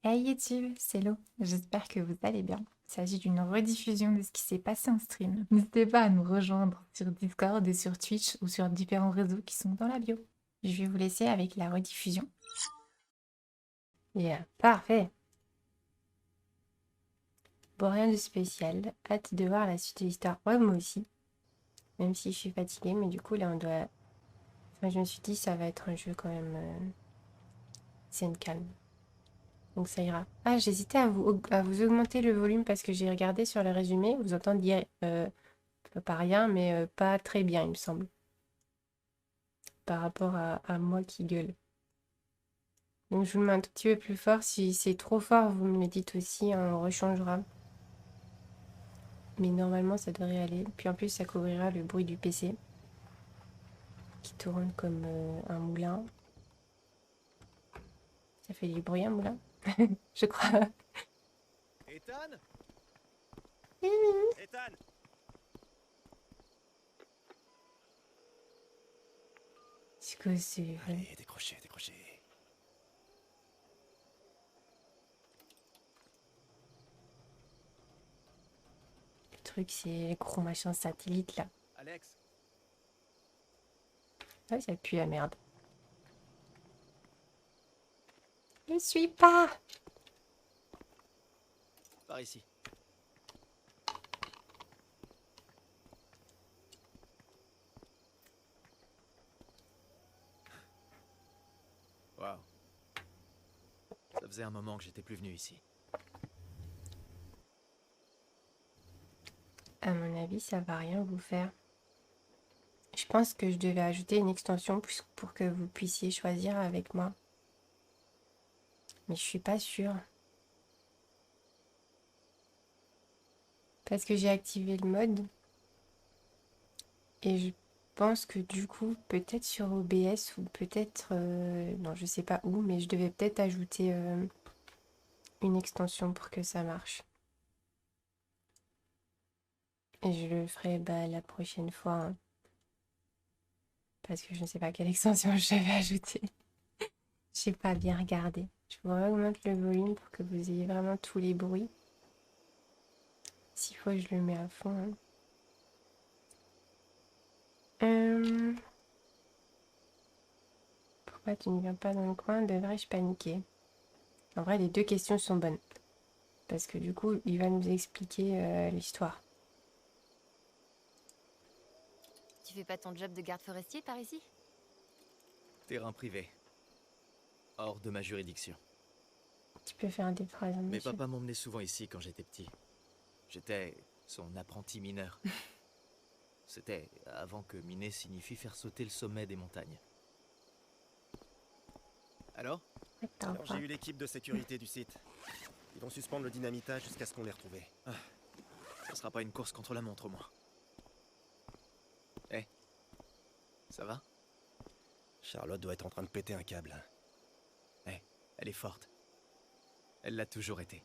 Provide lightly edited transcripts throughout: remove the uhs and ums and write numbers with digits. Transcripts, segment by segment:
Hey YouTube, c'est Lo. J'espère que vous allez bien. Il s'agit d'une rediffusion de ce qui s'est passé en stream. N'hésitez pas à nous rejoindre sur Discord et sur Twitch ou sur différents réseaux qui sont dans la bio. Je vais vous laisser avec la rediffusion. Parfait. Bon, rien de spécial. Hâte de voir la suite de l'histoire. Ouais, moi aussi. Même si je suis fatiguée, mais du coup, là, on doit... Enfin, je me suis dit, ça va être un jeu quand même scène calme. Donc ça ira. Ah, j'hésitais à vous augmenter le volume parce que j'ai regardé sur le résumé. Vous entendiez pas rien, mais pas très bien, il me semble, par rapport à moi qui gueule. Donc je vous le mets un tout petit peu plus fort. Si c'est trop fort, vous me le dites aussi, hein, on rechangera. Mais normalement, ça devrait aller. Puis en plus, ça couvrira le bruit du PC qui tourne comme un moulin. Ça fait du bruit, un moulin? Je crois. Ethan? Ethan? C'est quoi, c'est... Allez, décrochez, décrochez. Le truc, c'est les gros machins satellites, là. Alex? Ah, ça pue la merde. Je suis pas. Par ici. Waouh. Ça faisait un moment que j'étais plus venu ici. À mon avis, ça va rien vous faire. Je pense que je devais ajouter une extension pour que vous puissiez choisir avec moi. Mais je suis pas sûre. Parce que j'ai activé le mode. Et je pense que du coup, peut-être sur OBS ou peut-être... non, je sais pas où, mais je devais peut-être ajouter une extension pour que ça marche. Et je le ferai la prochaine fois, hein, parce que je ne sais pas quelle extension je devais ajouter. J'ai pas bien regardé. Je vous augmente le volume pour que vous ayez vraiment tous les bruits. S'il faut, je le mets à fond, hein. Pourquoi tu ne viens pas dans le coin? Devrais-je paniquer? En vrai, les deux questions sont bonnes. Parce que du coup, il va nous expliquer l'histoire. Tu fais pas ton job de garde forestier par ici? Terrain privé. Hors de ma juridiction. Tu peux faire des phrases, hein, Mais monsieur. papa m'emmenait souvent ici quand j'étais petit. J'étais son apprenti mineur. C'était avant que miner signifie faire sauter le sommet des montagnes. Alors? Attends, Alors j'ai eu l'équipe de sécurité du site. Ils vont suspendre le dynamitage jusqu'à ce qu'on les retrouve. Ça sera pas une course contre la montre au moins. Eh, ça va? Charlotte doit être en train de péter un câble. Eh, elle est forte. Elle l'a toujours été.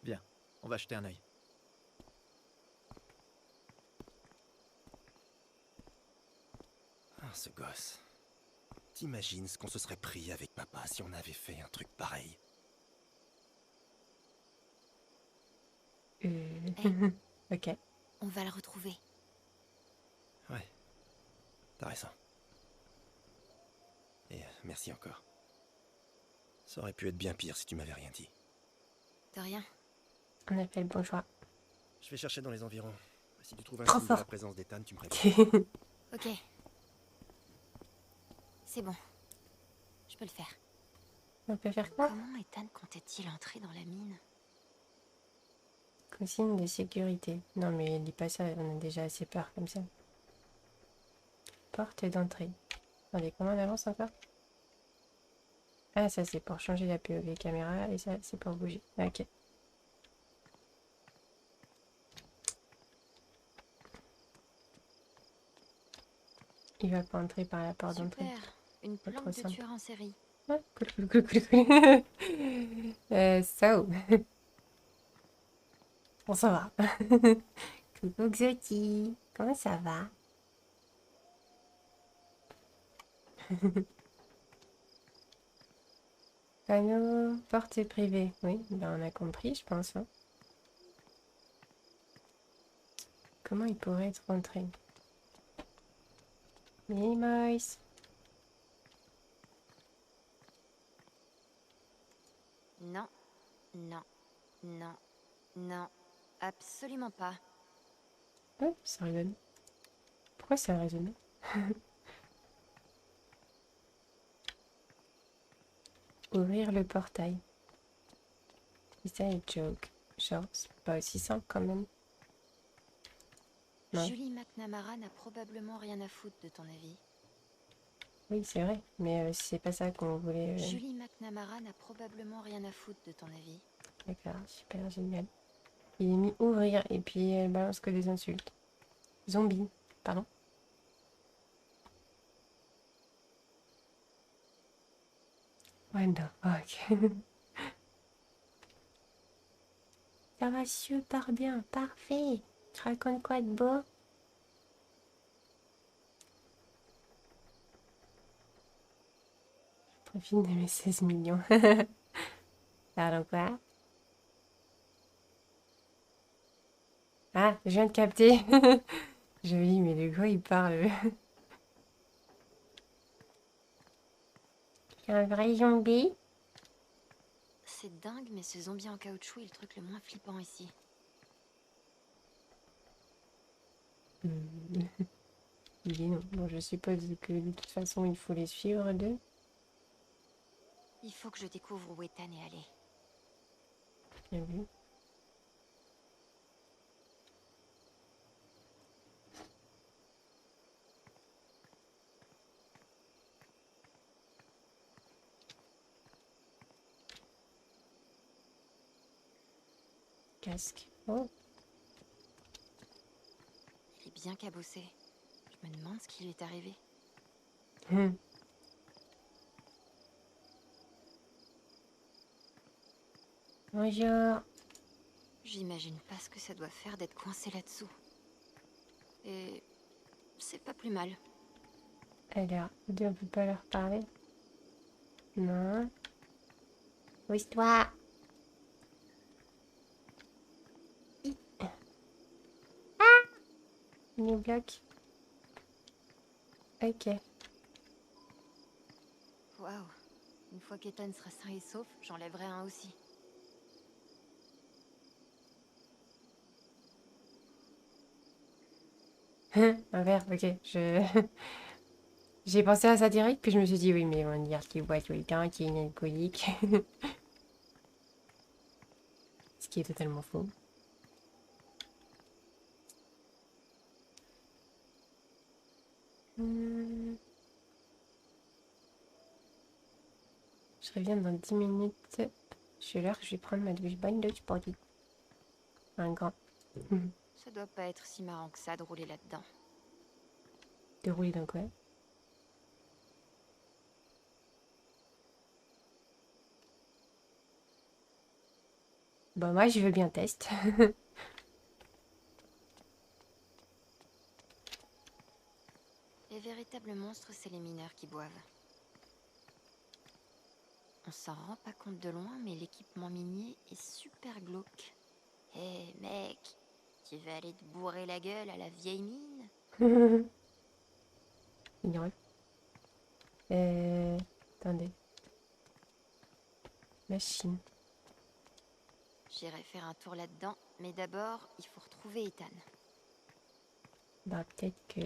Viens, on va jeter un œil. Ah, ce gosse. T'imagines ce qu'on se serait pris avec papa si on avait fait un truc pareil? Ok. On va le retrouver. Ouais, t'as raison. Et merci encore. Ça aurait pu être bien pire si tu m'avais rien dit. De rien. On a fait le bon choix. Je vais chercher dans les environs. Si tu trouves un Trop signe de la fort. présence d'Ethan, tu me préviens. Ok. C'est bon. Je peux le faire. On peut faire quoi? Comment Ethan comptait-il entrer dans la mine? Consigne de sécurité. Non, mais dis pas ça, on a déjà assez peur comme ça. Porte d'entrée. Attendez, comment on avance encore? Ah, ça c'est pour changer la POV caméra et ça c'est pour bouger. Ok. Il va pas entrer par la porte d'entrée. Super. Une Pas trop plante de simple. tueur en série. Ah, cool, cool, cool, cool, cool. So. Bon, ça va. Coucou Xoti. Comment ça va? Panneau, porte privée. Oui, ben on a compris, je pense. Hein. Comment il pourrait être rentré? Minimoys. Non, non, non, non, absolument pas. Oh, ça résonne. Pourquoi ça résonne? Ouvrir le portail. C'est ça une joke. Genre, c'est pas aussi simple quand même. Non. Julie McNamara n'a probablement rien à foutre de ton avis. Oui, c'est vrai. Mais c'est pas ça qu'on voulait. Julie McNamara n'a probablement rien à foutre de ton avis. D'accord, super génial. Il est mis ouvrir et puis elle balance que des insultes. Zombie, pardon. What the fuck. Ça va super bien, parfait. Tu racontes quoi de beau? Je profite de mes 16 millions. Pardon quoi? Ah, je viens de capter. Joli, mais de quoi il parle? Un vrai zombie? C'est dingue, mais ce zombie en caoutchouc est le truc le moins flippant ici. Il dit non. Bon, je suppose que de toute façon, il faut les suivre d'eux. Il faut que je découvre où Ethan est allé. Bien vu. Casque. Oh. Il est bien cabossé. Je me demande ce qui lui est arrivé. Hum. Bonjour. J'imagine pas ce que ça doit faire d'être coincé là-dessous. Et c'est pas plus mal. Alors, vous deux, on peut pas leur parler? Non. Pousse-toi. Il nous bloque. Ok. Waouh. Une fois qu'Ethan sera sain et sauf, j'enlèverai un aussi. Un verre, ok. J'ai pensé à ça direct, puis je me suis dit, oui, mais on dirait qu'il boit tout le temps, qu'il est une alcoolique. Ce qui est totalement faux. Hmm. Je reviens dans 10 minutes. Je suis l'heure que je vais prendre ma douche bonne douche pour du... Un grand. Ça doit pas être si marrant que ça de rouler là-dedans. Déroulé dans quoi? Bah moi, je veux bien test. Les véritables monstres, c'est les mineurs qui boivent. On s'en rend pas compte de loin, mais l'équipement minier est super glauque. Hé mec, tu vas aller te bourrer la gueule à la vieille mine? Ignoré. Attendez. Machine. J'irai faire un tour là-dedans, mais d'abord, il faut retrouver Ethan. Bah peut-être que...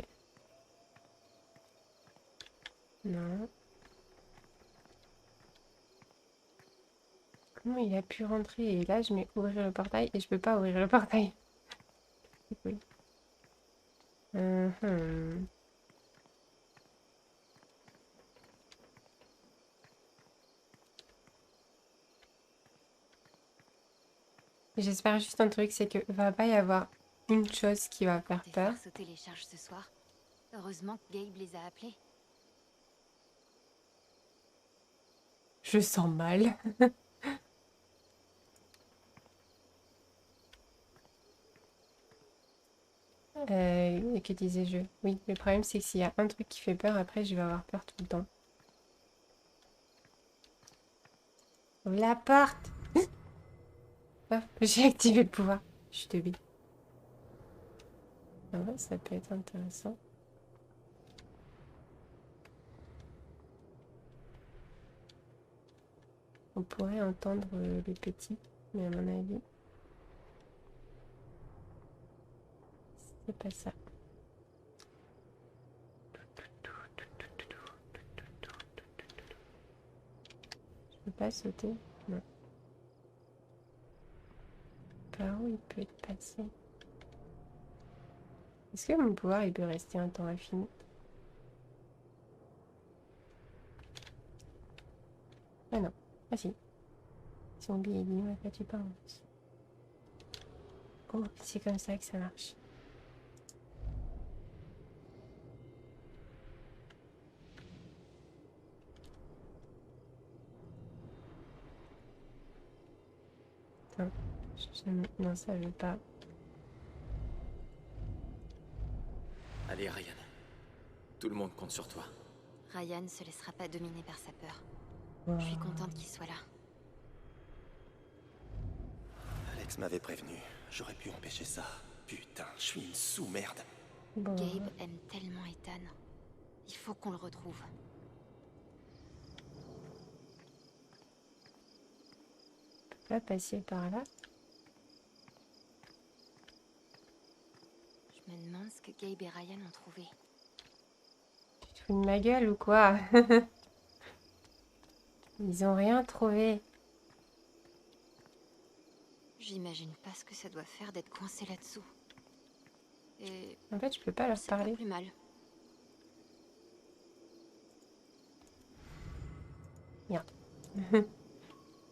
Non. Comment il a pu rentrer? Et là, je mets ouvrir le portail et je peux pas ouvrir le portail. C'est cool. Mhm. J'espère juste un truc, c'est que va pas y avoir une chose qui va faire Comptez peur. faire sauter les charges ce soir. Heureusement que Gabe les a appelés. Je sens mal. Et que disais-je? Oui, le problème c'est que s'il y a un truc qui fait peur, après je vais avoir peur tout le temps. Ouvre la porte. Ah, j'ai activé le pouvoir. Je suis teubée. Ah ouais, ça peut être intéressant. On pourrait entendre les petits, mais à mon avis, c'est pas ça. Je peux pas sauter? Non. Par où il peut être passé? Est-ce que mon pouvoir il peut rester un temps infini? Ah non. Ah si. Si on oublie, dis à quoi tu penses. Oh, c'est comme ça que ça marche. Attends. Non, ça veut pas. Allez, Ryan. Tout le monde compte sur toi. Ryan ne se laissera pas dominer par sa peur. Wow. Je suis contente qu'il soit là. Alex m'avait prévenu. J'aurais pu empêcher ça. Putain, je suis une sous-merde. Bon. Gabe aime tellement Ethan. Il faut qu'on le retrouve. On peut pas passer par là. Je me demande ce que Gabe et Ryan ont trouvé. Tu te fous de ma gueule ou quoi? Ils ont rien trouvé. J'imagine pas ce que ça doit faire d'être coincé là-dessous. Et En fait, je peux pas leur c'est pas parler. plus mal. Merde.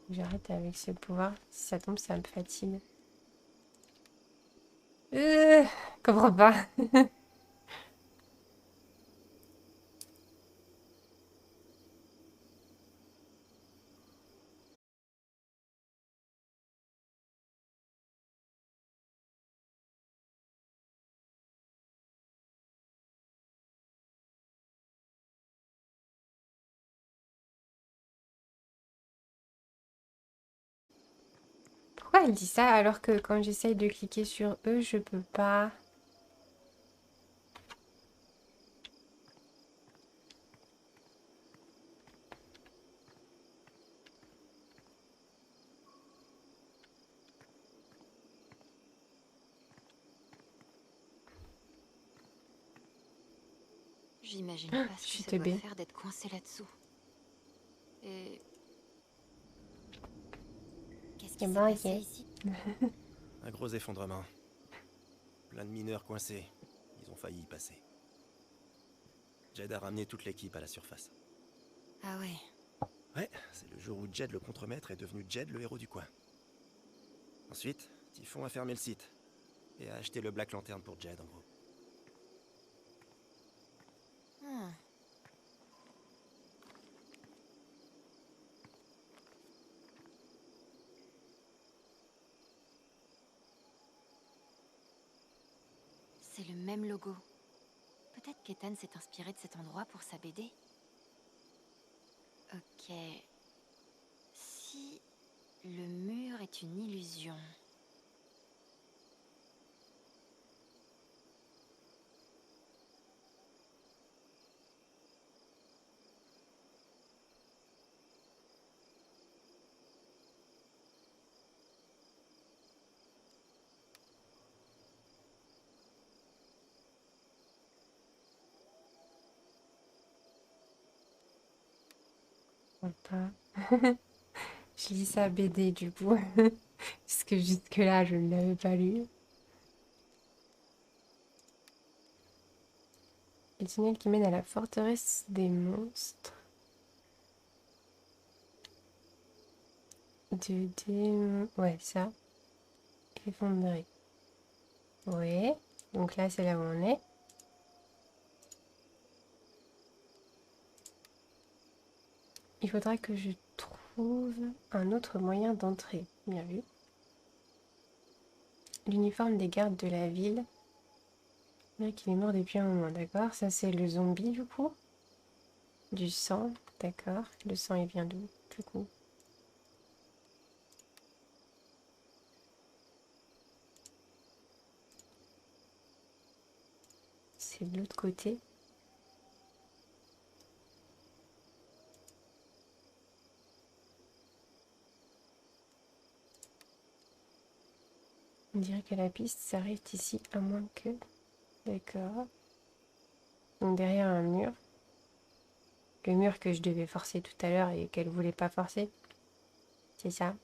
J'arrête avec ce pouvoir. Si ça tombe, ça me fatigue. Comprends pas. Pourquoi elle dit ça alors que quand j'essaye de cliquer sur eux, je peux pas? J'imagine pas Je ce suis que ça doit teubée. faire d'être coincé là-dessous. Et... Qu'est-ce qui Eh s'est ben, passé ok. ici? Un gros effondrement. Plein de mineurs coincés. Ils ont failli y passer. Jed a ramené toute l'équipe à la surface. Ah ouais. Ouais, c'est le jour où Jed le contremaître est devenu Jed le héros du coin. Ensuite, Typhon a fermé le site. Et a acheté le Black Lantern pour Jed en gros. Hmm. C'est le même logo. Peut-être qu'Ethan s'est inspiré de cet endroit pour sa BD. Ok. Si le mur est une illusion... Pas. Je lis ça BD du coup. Parce que jusque-là, je ne l'avais pas lu. Le tunnel qui mène à la forteresse des monstres. De démons. Ouais, ça. Effondré. Ouais. Donc là, c'est là où on est. Il faudra que je trouve un autre moyen d'entrer. Bien vu. L'uniforme des gardes de la ville. On dirait qu'il est mort depuis un moment, d'accord? Ça, c'est le zombie, du coup. Du sang, d'accord. Le sang, il vient d'où, du coup? c'est de l'autre côté. On dirait que la piste s'arrête ici, à moins que... D'accord. Donc derrière un mur. Le mur que je devais forcer tout à l'heure et qu'elle voulait pas forcer. C'est ça.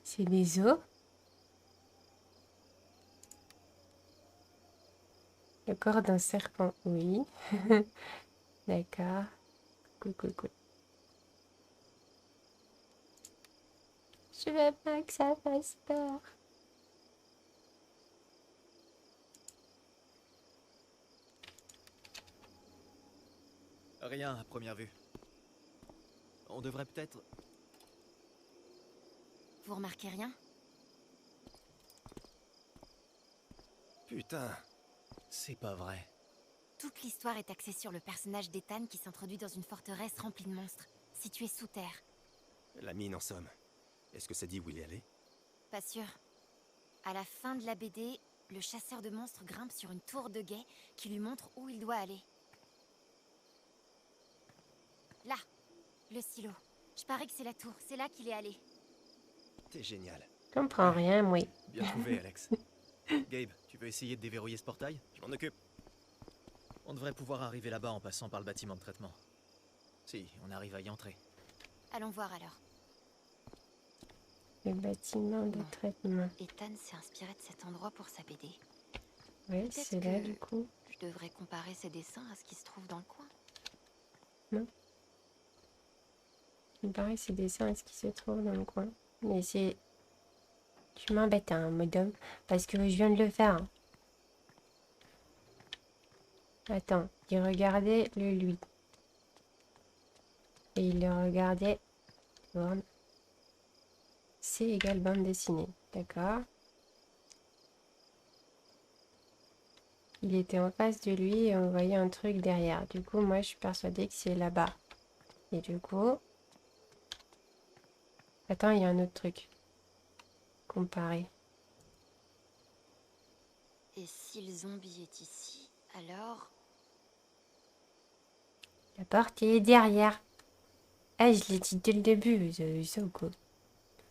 C'est des os. Le corps d'un serpent, oui. D'accord. Cool, cool, cool. Je veux pas que ça fasse peur. Rien à première vue. On devrait peut-être... Vous remarquez rien? Putain. C'est pas vrai. Toute l'histoire est axée sur le personnage d'Ethan qui s'introduit dans une forteresse remplie de monstres, située sous terre. La mine en somme. Est-ce que ça dit où il est allé? Pas sûr. À la fin de la BD, le chasseur de monstres grimpe sur une tour de guet qui lui montre où il doit aller. Là, le silo. Je parie que c'est la tour, c'est là qu'il est allé. T'es génial. Je comprends rien, oui. Bien trouvé, Alex. Gabe, tu veux essayer de déverrouiller ce portail? Je m'en occupe. On devrait pouvoir arriver là-bas en passant par le bâtiment de traitement. Si, on arrive à y entrer. Allons voir alors. Le bâtiment de Non. traitement. Ethan s'est inspiré de cet endroit pour sa BD. Oui, Peut-être c'est là que- du coup. Je devrais comparer ses dessins à ce qui se trouve dans le coin. Il me paraît que ces dessins, est-ce qu'ils se trouvent dans le coin? Mais c'est... Tu m'embêtes, hein, modem, parce que je viens de le faire. Hein. Attends, il regardait le lui. Et il le regardait... Borne. C égale bande dessinée. D'accord. Il était en face de lui et on voyait un truc derrière. Du coup, moi, je suis persuadée que c'est là-bas. Et du coup... Attends, il y a un autre truc. Comparer. Et si le zombie est ici, alors... La porte est derrière. Ah, je l'ai dit dès le début. Vous avez vu ça ou quoi?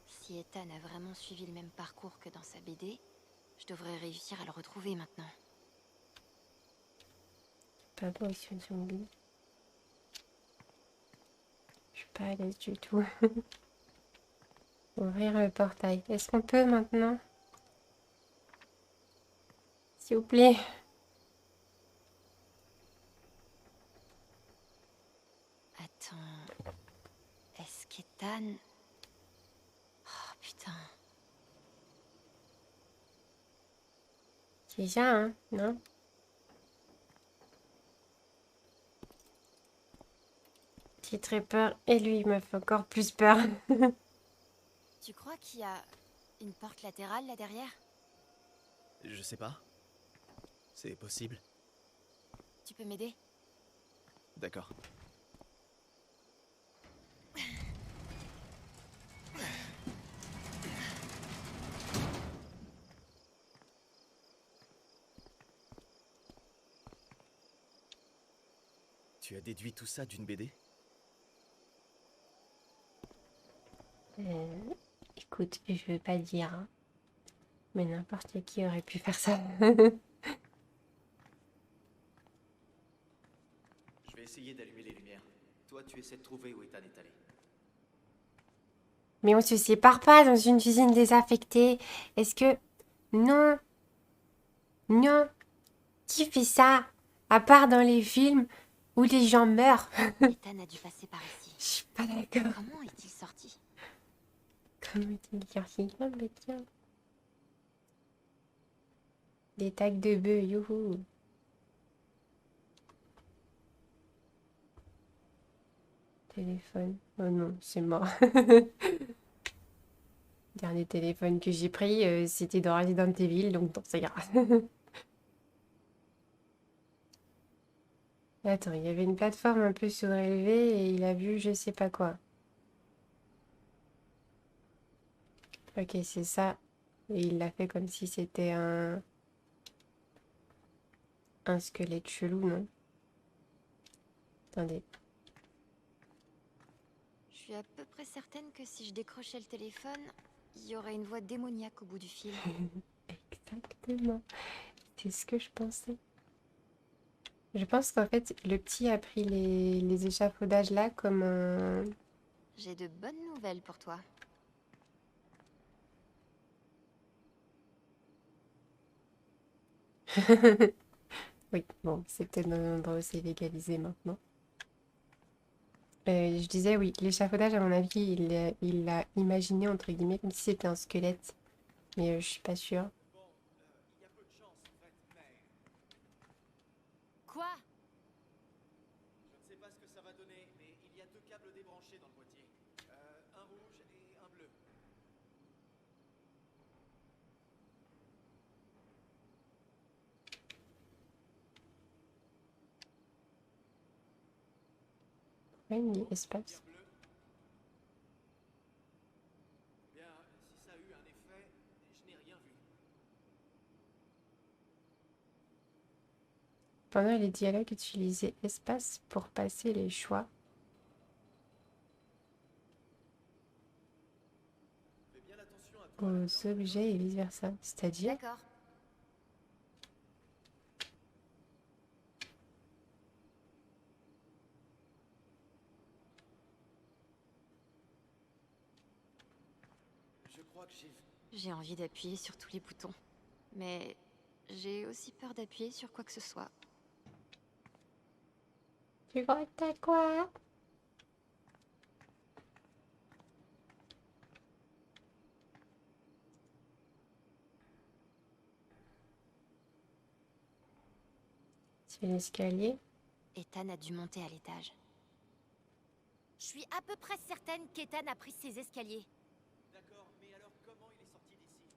Si Ethan a vraiment suivi le même parcours que dans sa BD, je devrais réussir à le retrouver maintenant. Pas beau sur le zombie. Je suis pas à l'aise du tout. Ouvrir le portail. Est-ce qu'on peut maintenant? S'il vous plaît. Attends... Est-ce qu'Ethan... Oh putain... C'est ça, hein? Non? J'ai très peur. Et lui, il me fait encore plus peur. Tu crois qu'il y a une porte latérale là derrière? Je sais pas. C'est possible. Tu peux m'aider? D'accord. Tu as déduit tout ça d'une BD? Écoute, je veux pas dire, hein, mais n'importe qui aurait pu faire ça. Je vais essayer d'allumer les lumières. Toi, tu essaies de trouver où Ethan est allé. Mais on se sépare pas dans une usine désaffectée. Est-ce que... Non. Non. Qui fait ça? À part dans les films où les gens meurent. Ethan a dû passer par ici. Je suis pas d'accord. Comment est-il sorti? Comment est-il sorti? Oh, mais tiens. Des tags de bœufs, youhou. Téléphone. Oh non, c'est mort. Dernier téléphone que j'ai pris, c'était dans Resident Evil, donc non, ça ira. Attends, il y avait une plateforme un peu surélevée et il a vu je sais pas quoi. Ok, c'est ça. Et il l'a fait comme si c'était un squelette chelou, non? Attendez. Je suis à peu près certaine que si je décrochais le téléphone, il y aurait une voix démoniaque au bout du fil. Exactement. C'est ce que je pensais. Je pense qu'en fait, le petit a pris les échafaudages là comme un... J'ai de bonnes nouvelles pour toi. Oui, bon, c'est peut-être dans un endroit où c'est légalisé maintenant. Je disais oui, l'échafaudage, à mon avis, il l'a imaginé, entre guillemets, comme si c'était un squelette. Mais je suis pas sûre. Il y a peu de chance en fait, mais Quoi? je ne sais pas ce que ça va donner, mais il y a deux câbles débranchés dans le boîtier. Un rouge et un bleu. Ouais, mais espace. Bleu. Bien, si ça a eu un effet, je n'ai rien vu. Pendant les dialogues, utilisez espace pour passer les choix Fais bien attention à toi. aux objets et vice-versa. C'est-à-dire, D'accord. Je crois que j'ai vu. J'ai envie d'appuyer sur tous les boutons. Mais j'ai aussi peur d'appuyer sur quoi que ce soit. tu crois que t'as quoi? C'est l'escalier. Ethan a dû monter à l'étage. Je suis à peu près certaine qu'Ethan a pris ses escaliers. D'accord, mais alors comment il est sorti d'ici?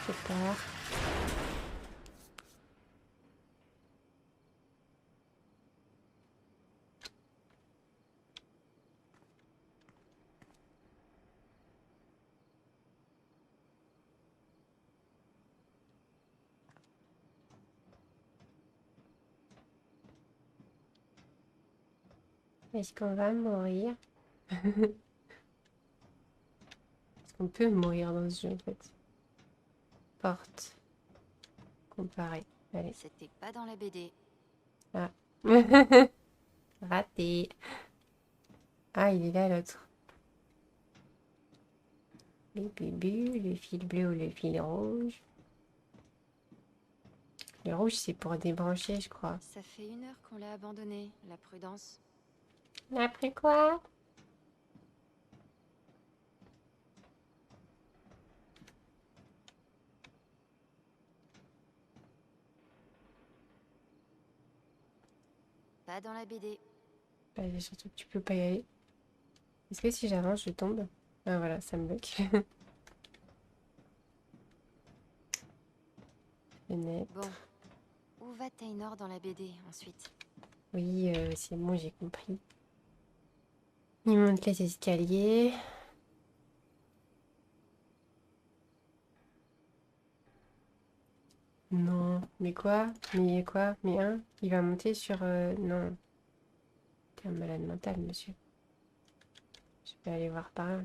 J'ai peur. Est-ce qu'on va mourir? Est-ce qu'on peut mourir dans ce jeu en fait? Porte. Comparer. Allez. C'était pas dans la BD. Ah. Raté. Ah, il est là l'autre. Le bubu, le fil bleu ou le fil rouge. Le rouge, c'est pour débrancher, je crois. Ça fait 1 heure qu'on l'a abandonné, la prudence. Après quoi? Pas dans la BD. Bah, surtout que tu peux pas y aller. Est-ce que si j'avance, je tombe? Ah voilà, ça me bloque. Fenêtre. Bon, où va Taynor dans la BD ensuite? Oui, c'est bon, j'ai compris. Il monte les escaliers. Non, mais quoi? Mais quoi? Mais un? Il va monter sur... Non, t'es un malade mental, monsieur. Je vais aller voir par là.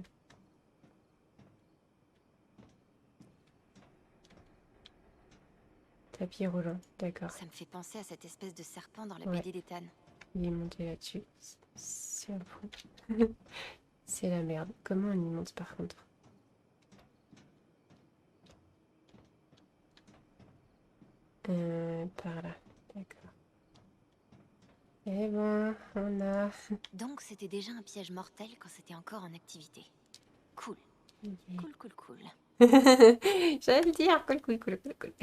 Tapis roulant, d'accord. Ça me fait penser à cette espèce de serpent dans la Ouais. BD d'Ethan. Il est monté là-dessus. C'est un fou. C'est la merde. Comment on y monte par contre? Par là. D'accord. Et bon, on a... Donc c'était déjà un piège mortel quand c'était encore en activité. Cool. Cool, cool, cool. J'allais le dire. Cool, cool, cool, cool, cool.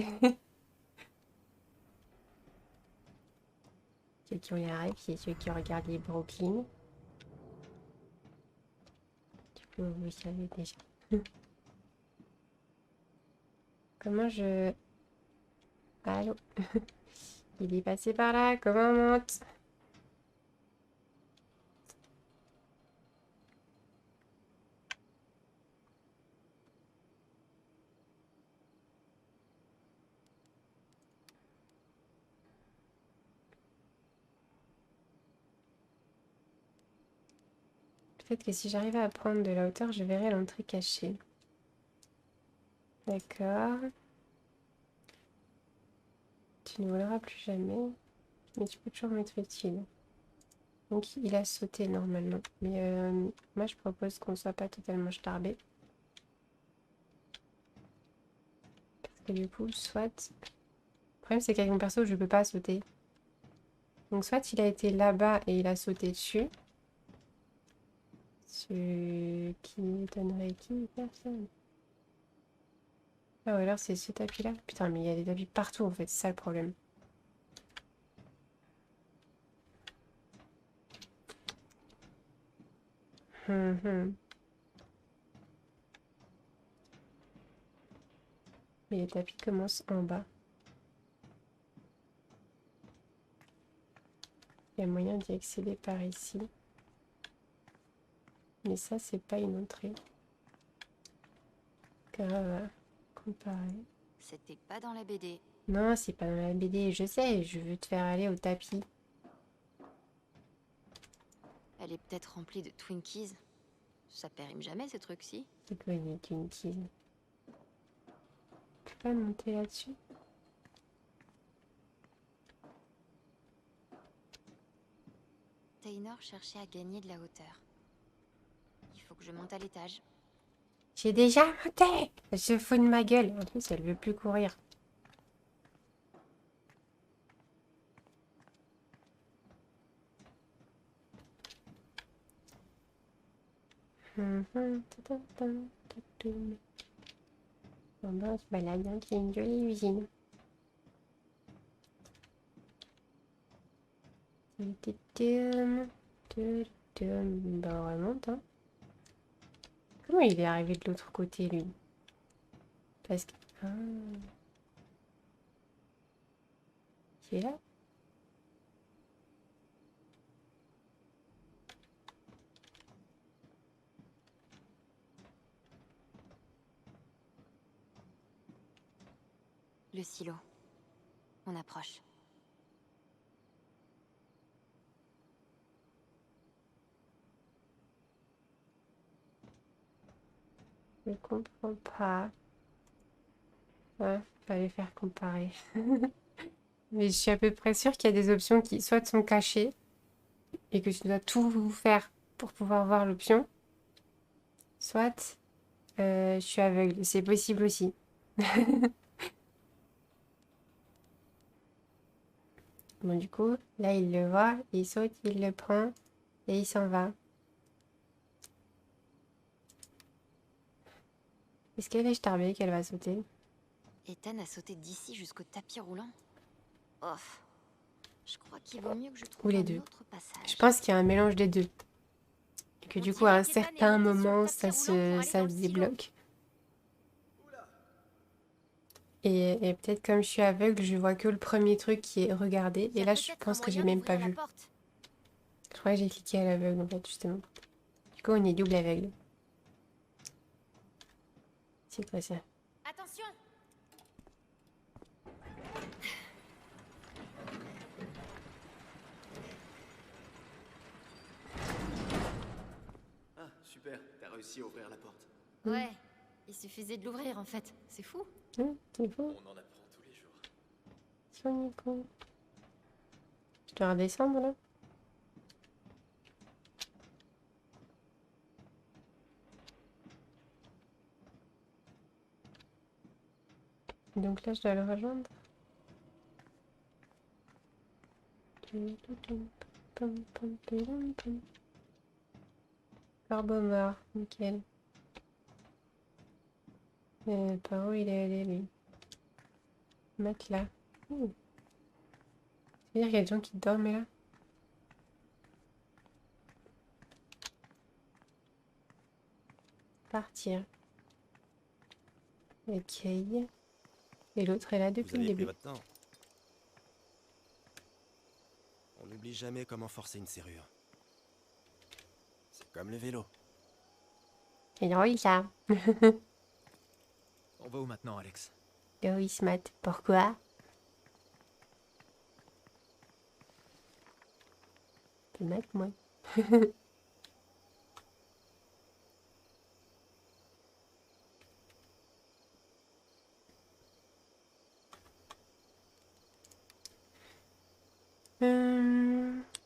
Ceux qui ont les rêves, c'est ceux qui regardent les Brooklyn. Du coup, vous savez déjà. Comment je... Allô? Il est passé par là, comment on monte? Peut-être que si j'arrivais à prendre de la hauteur, je verrais l'entrée cachée. D'accord. Tu ne voleras plus jamais. Mais tu peux toujours mettre utile. Donc il a sauté normalement. Mais moi je propose qu'on ne soit pas totalement starbé. Parce que du coup, soit... Le problème c'est qu'avec mon perso, je ne peux pas sauter. Donc soit il a été là-bas et il a sauté dessus. Ce qui donnerait qui? Personne. Ah ou alors c'est ce tapis-là. Putain mais il y a des tapis partout en fait, c'est ça le problème. Hum. Mais les tapis commencent en bas. Il y a moyen d'y accéder par ici. Mais ça, c'est pas une entrée. Grave, comparer. C'était pas dans la BD. Non, c'est pas dans la BD, je sais, je veux te faire aller au tapis. Elle est peut-être remplie de Twinkies. Ça périme jamais ce truc-ci. C'est quoi une Twinkies? Je peux pas monter là-dessus? Taynor cherchait à gagner de la hauteur. Il faut que je monte à l'étage. J'ai déjà monté! Elle se fout de ma gueule. En plus, elle veut plus courir. Bon ben, on se balade, hein, c'est une jolie usine. Ben, on remonte, hein. Comment il est arrivé de l'autre côté, lui? Parce que... Ah. Qui est là? Le silo. On approche. Je comprends pas. Ouais, fallait faire comparer. Mais je suis à peu près sûre qu'il y a des options qui soit sont cachées et que tu dois tout faire pour pouvoir voir l'option. Soit je suis aveugle. C'est possible aussi. Bon, du coup, là, il le voit, il saute, il le prend et il s'en va. Est-ce qu'elle est starbée qu'elle va sauter? Ethan a sauté d'ici jusqu'au tapis roulant. Oh. Je crois qu'il vaut mieux que je Ou trouve les un deux. autre passage. Je pense qu'il y a un mélange des deux. Et que On du coup, à dirait un qu'Ethan est certain monté sur le moment, tapis ça roulant pour aller ça dans se le silo. débloque. Et peut-être comme je suis aveugle, je vois que le premier truc qui est regarder. Il y Et a là, je peut-être un pense que j'ai moyen même pas d'ouvrir la vu. porte. Je crois que j'ai cliqué à l'aveugle, en fait, justement. Du coup, on est double aveugle. C'est quoi ça? Attention! Ah, super, t'as réussi à ouvrir la porte. Ouais, il suffisait de l'ouvrir en fait. C'est fou. C'est faux. On en apprend tous les jours. Sonico. Je dois redescendre, là? Donc là, je dois le rejoindre. Corbeau mort, nickel. Par où il est allé, lui? Matelas. Ouh. C'est-à-dire qu'il y a des gens qui dorment là? Partir. Ok. Et l'autre est là Vous depuis le aviez pris début. votre temps. On n'oublie jamais comment forcer une serrure. C'est comme le vélo. C'est drôle ça. On va où maintenant, Alex? Oui, Smat. Pourquoi? T'es mat, moi.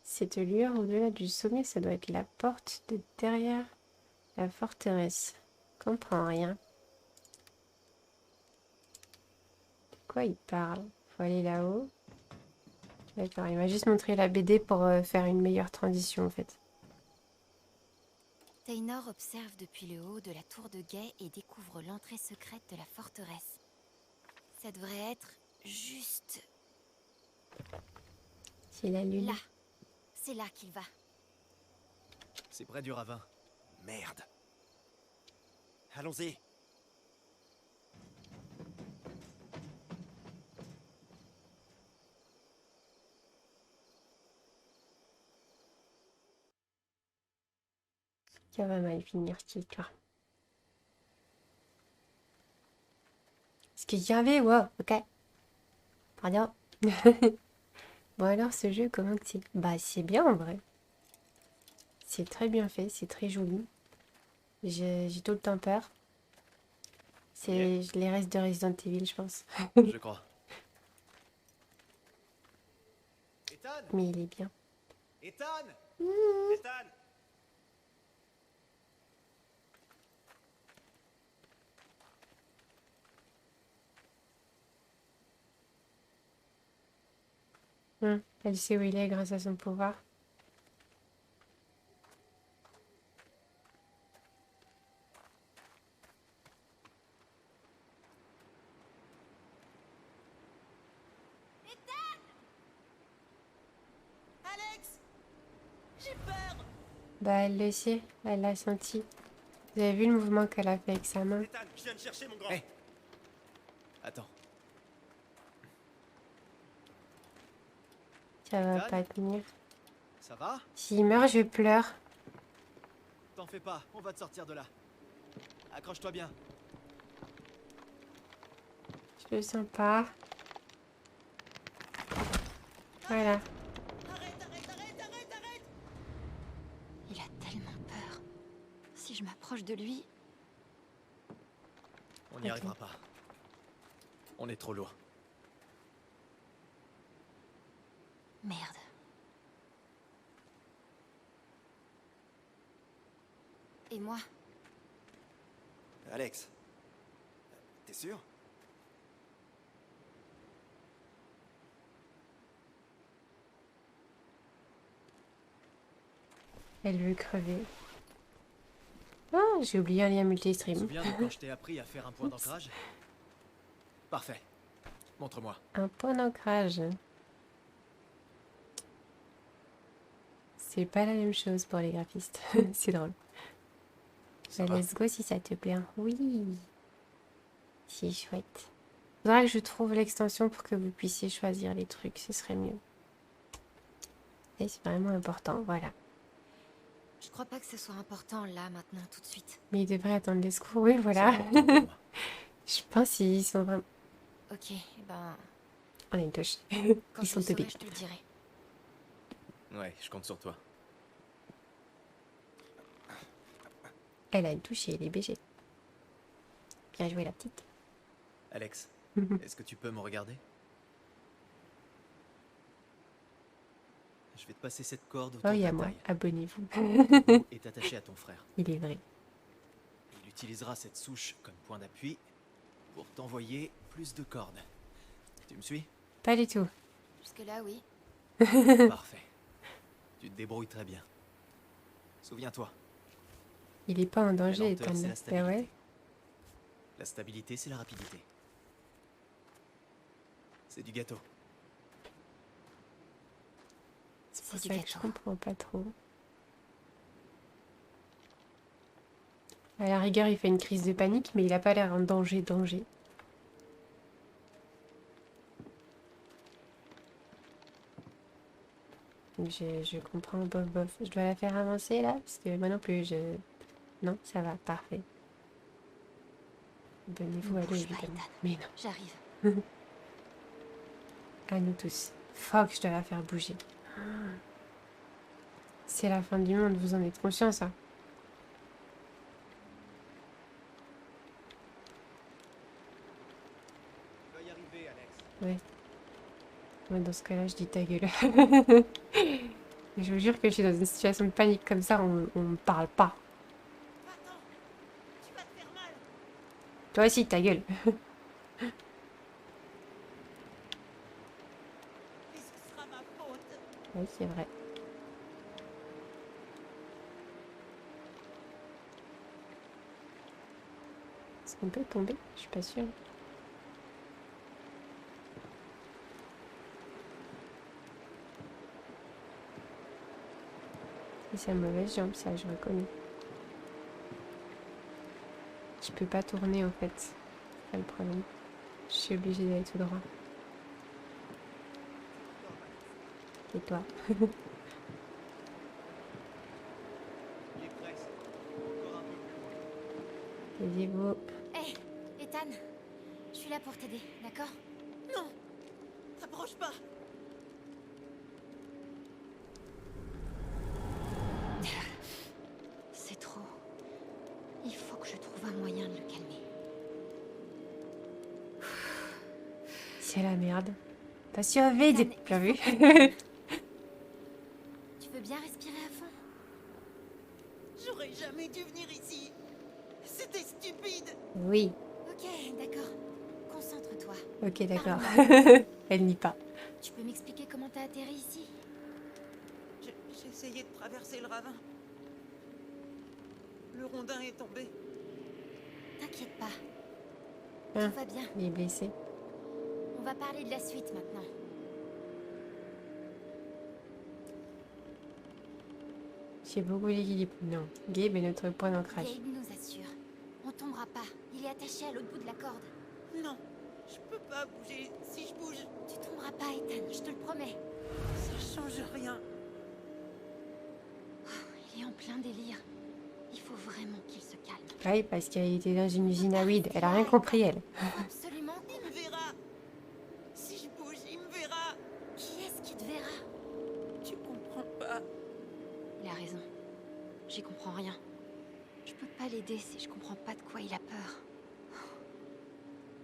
Cette lueur au-delà du sommet, ça doit être la porte de derrière la forteresse. Je comprends rien. De quoi il parle? Faut aller là-haut. D'accord, il m'a juste montré la BD pour faire une meilleure transition en fait. Taynor observe depuis le haut de la tour de guet et découvre l'entrée secrète de la forteresse. Ça devrait être juste C'est la lune. là. C'est là qu'il va. C'est près du ravin. Merde. Allons-y. Ça va mal finir cette histoire. Est-ce qu'il y avait? Wow, ok. Pardon. Bon alors ce jeu, comment que c'est? Bah c'est bien en vrai. C'est très bien fait, c'est très joli. J'ai tout le temps peur. C'est les restes de Resident Evil, je pense. Je crois. Ethan! Mais il est bien. Ethan! Ethan! Elle sait où il est grâce à son pouvoir. Alex! J'ai peur! Bah elle le sait, elle l'a senti. Vous avez vu le mouvement qu'elle a fait avec sa main? Ethan, je viens de chercher mon grand. Hey. Attends. Ça va Ethan? pas tenir. Ça va? S'il meurt, je pleure. T'en fais pas, on va te sortir de là. Accroche-toi bien. Je le sens pas. Voilà. Arrête! Il a tellement peur. Si je m'approche de lui, On n'y Ok. arrivera pas. On est trop loin. merde. Et moi? Alex. T'es sûr? Elle veut crever. Oh, j'ai oublié un lien Tu te multistream. souviens de quand je t'ai appris à faire un point d'ancrage? Parfait. Montre-moi. Un point d'ancrage. C'est pas la même chose pour les graphistes. C'est drôle. Ça Bah, va? let's go si ça te plaît. Oui. C'est chouette. Faudra que je trouve l'extension pour que vous puissiez choisir les trucs. Ce serait mieux. Et c'est vraiment important. Voilà. Je crois pas que ce soit important là, maintenant, tout de suite. Mais ils devraient attendre les secours. Oui, voilà. C'est important pour moi. Je pense qu'ils sont vraiment... Ok, ben, On a une touche. quand Ils je sont le saurai, teubés. je te le dirai. Ouais, je compte sur toi. Elle a une touche et elle est BG. Bien joué la petite. Alex, est-ce que tu peux me regarder? Je vais te passer cette corde autour Oh, il de y la a moi. taille. Abonnez-vous. Le bout est attaché à ton frère. Il est vrai. Il utilisera cette souche comme point d'appui pour t'envoyer plus de cordes. Tu me suis? Pas du tout. Jusque-là, oui. Parfait. Tu te débrouilles très bien. Souviens-toi, Il est pas en la danger, lenteur, Ethan. c'est la Bah stabilité. ouais. La stabilité, c'est la rapidité. C'est du gâteau. C'est pour C'est ça du que je gâteau. comprends pas trop. À la rigueur, il fait une crise de panique, mais il a pas l'air en danger. Donc je comprends bof bof. Je dois la faire avancer là parce que moi non plus je... Non, ça va, parfait. Abonnez-vous à l'eau Bouge pas, évidemment. Ethan. Mais non, J'arrive. à nous tous. Fuck, je dois la faire bouger. C'est la fin du monde, vous en êtes conscient ça? Tu vas y arriver, Alex. Ouais. Moi dans ce cas-là, je dis ta gueule. Je vous jure que je suis dans une situation de panique comme ça, on me parle pas. Attends, tu vas te faire mal. Toi aussi, ta gueule. Et ce sera ma faute. Oui, c'est vrai. Est-ce qu'on peut tomber? Je suis pas sûre. Et c'est une mauvaise jambe, ça, je reconnais. Je peux pas tourner en fait. C'est pas le problème. Je suis obligée d'aller tout droit. Et toi? Il est presque. Encore un peu plus loin. Taisez-vous. Hé, Ethan, je suis là pour t'aider, d'accord? Non, t'approches pas. C'est trop. Il faut que je trouve un moyen de le calmer. C'est la merde. Pas survécu, Ethan, bien vu. Tu veux bien respirer à fond? J'aurais jamais dû venir ici. C'était stupide. Oui, Ok, d'accord. Concentre-toi. ok, d'accord. Elle nie pas. Tu peux m'expliquer comment t'as atterri ici? J'ai essayé de traverser le ravin. Le rondin est tombé. T'inquiète pas. Hein, Tout va bien. il est blessé. On va parler de la suite maintenant. J'ai beaucoup d'équilibre. Non. Gabe est notre point d'ancrage. Gabe nous assure. On tombera pas. Il est attaché à l'autre bout de la corde. Non, je peux pas bouger. Si je bouge, Tu tomberas pas, Ethan, je te le promets. ça change rien. Il est en plein délire. Il faut vraiment qu'il se calme. Ah oui, parce qu'elle était dans une usine à weed. Elle a rien compris, elle. Faut absolument. Il me verra. Si je bouge, il me verra. Qui est-ce qui te verra? Tu comprends pas. Il a raison. J'y comprends rien. Je peux pas l'aider si je comprends pas de quoi il a peur.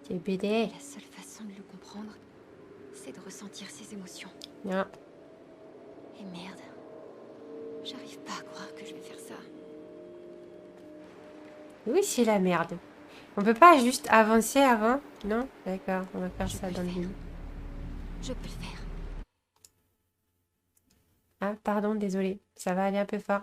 C'est BD. Et la seule façon de le comprendre, c'est de ressentir ses émotions. Non. Et merde. J'arrive pas à croire que je vais faire ça. Oui, c'est la merde. On peut pas juste avancer avant? Non? D'accord, on va faire Je ça peux dans le le faire. vide. Je peux le faire. Ah, pardon, désolé. Ça va aller un peu fort.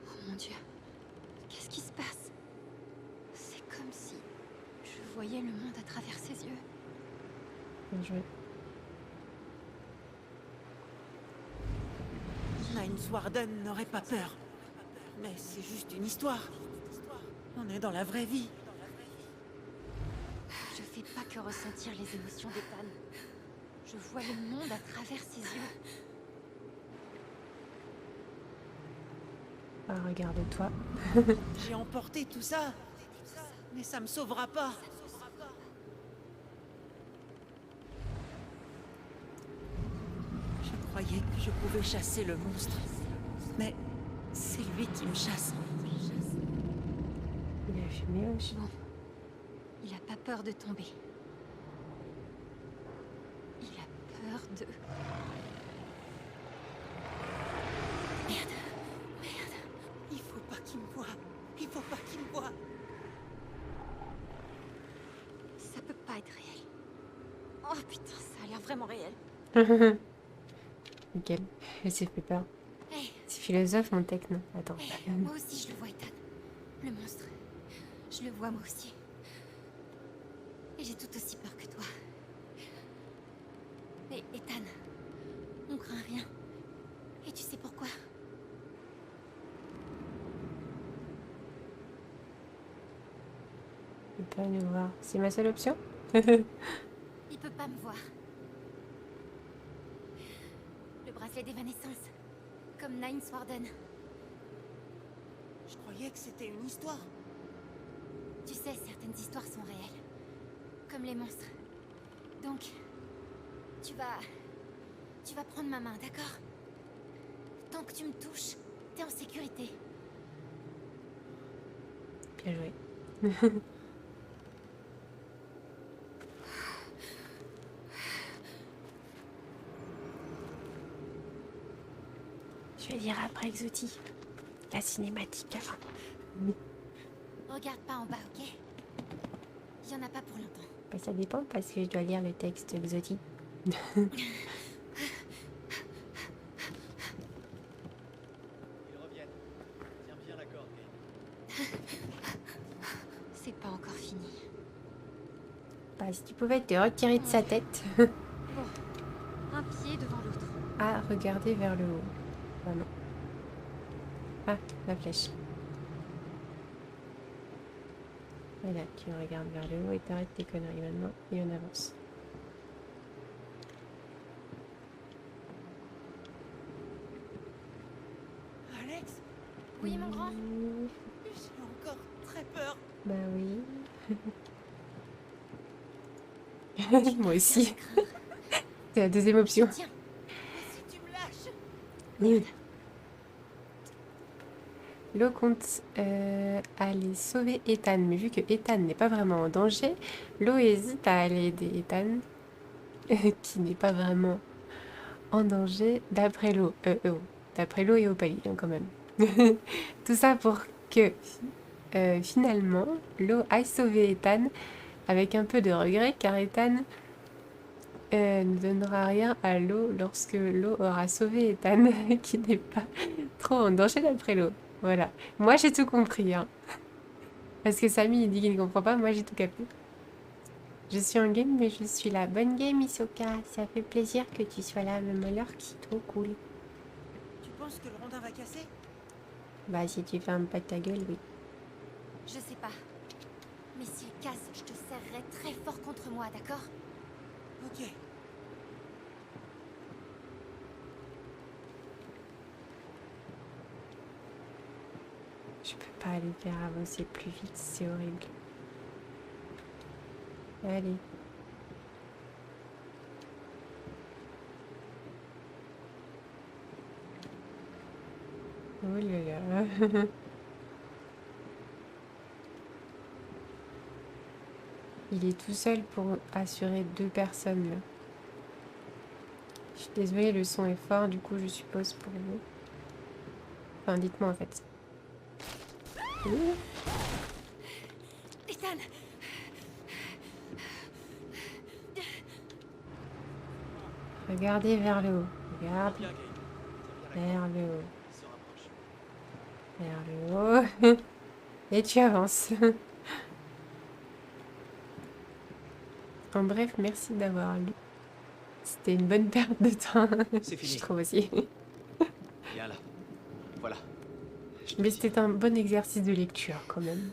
Oh mon Dieu. Qu'est-ce qui se passe? C'est comme si je voyais le monde à travers ses yeux. Bien joué. Nines Warden n'aurait pas peur. Mais c'est juste une histoire. On est dans la vraie vie. Je fais pas que ressentir les émotions d'Ethan. Je vois le monde à travers ses yeux. Ah, regarde-toi. J'ai emporté tout ça. Mais ça me sauvera pas. Je croyais que je pouvais chasser le monstre. Mais c'est lui qui me chasse. Il a fumé aussi. Bon. Il a pas peur de tomber. Il a peur de... Merde. Merde. Il faut pas qu'il me voie. Il faut pas qu'il me voie. Ça peut pas être réel. Oh putain, ça a l'air vraiment réel. Nickel. Elle s'est fait peur. Hey, C'est philosophe, mon tech, non? Attends. hey, moi aussi je le vois, Ethan. Le monstre. Je le vois moi aussi. Et j'ai tout aussi peur que toi. Mais Ethan, on craint rien. Et tu sais pourquoi? Il peut pas nous voir. C'est ma seule option? Il peut pas me voir. Le bracelet d'évanescence. Comme Nine Warden. Je croyais que c'était une histoire. Tu sais, certaines histoires sont réelles. Comme les monstres. Donc, tu vas prendre ma main, d'accord? Tant que tu me touches, t'es en sécurité. Bien joué. Je vais lire après Exoti. La cinématique avant. Regarde pas en bas, ok? Il y en a pas pour longtemps. Bah, ça dépend parce que je dois lire le texte Exoti. Ils reviennent. Tiens bien la corde, Kate. C'est pas encore fini. Bah, si tu pouvais te retirer de sa tête. Bon, un pied devant l'autre. À regarder vers le haut. Ah non. Ah, la flèche. Voilà, tu regardes vers le haut et t'arrêtes tes conneries maintenant et on avance. Alex, Oui, mon grand? j'ai encore très peur. Bah oui. Moi aussi. C'est la deuxième option. Tiens, Et si tu me lâches? Oui. Lo compte aller sauver Ethan, mais vu que Ethan n'est pas vraiment en danger, Lo hésite à aller aider Ethan, qui n'est pas vraiment en danger, d'après Lo. D'après Lo et Opalie, hein, quand même. Tout ça pour que finalement, Lo aille sauver Ethan avec un peu de regret, car Ethan ne donnera rien à Lo lorsque Lo aura sauvé Ethan, qui n'est pas trop en danger d'après Lo. Voilà. Moi, j'ai tout compris, hein. Parce que Samy, il dit qu'il ne comprend pas. Moi, j'ai tout capté. Je suis en game, mais je suis la bonne game, Hisoka. Ça fait plaisir que tu sois là, même alors que c'est trop cool. Tu penses que le rondin va casser? Bah, si tu fermes pas ta gueule, oui. je sais pas. Mais s'il casse, je te serrerai très fort contre moi, d'accord? Ok. Je peux pas aller faire avancer plus vite, c'est horrible. Allez. Oh là là. Il est tout seul pour assurer 2 personnes là. Je suis désolée, le son est fort, du coup je suppose pour vous. Enfin, dites-moi en fait. Ouh. Ethan! Regardez vers le haut. Regarde Bien, Kate. Tiens bien la vers corde. le haut. Ils se rapprochent. Vers le haut. Et tu avances. En bref, merci d'avoir lu. C'était une bonne perte de temps. C'est fini. Je trouve aussi. Viens là. Voilà. Je te Mais dis. c'était un bon exercice de lecture quand même.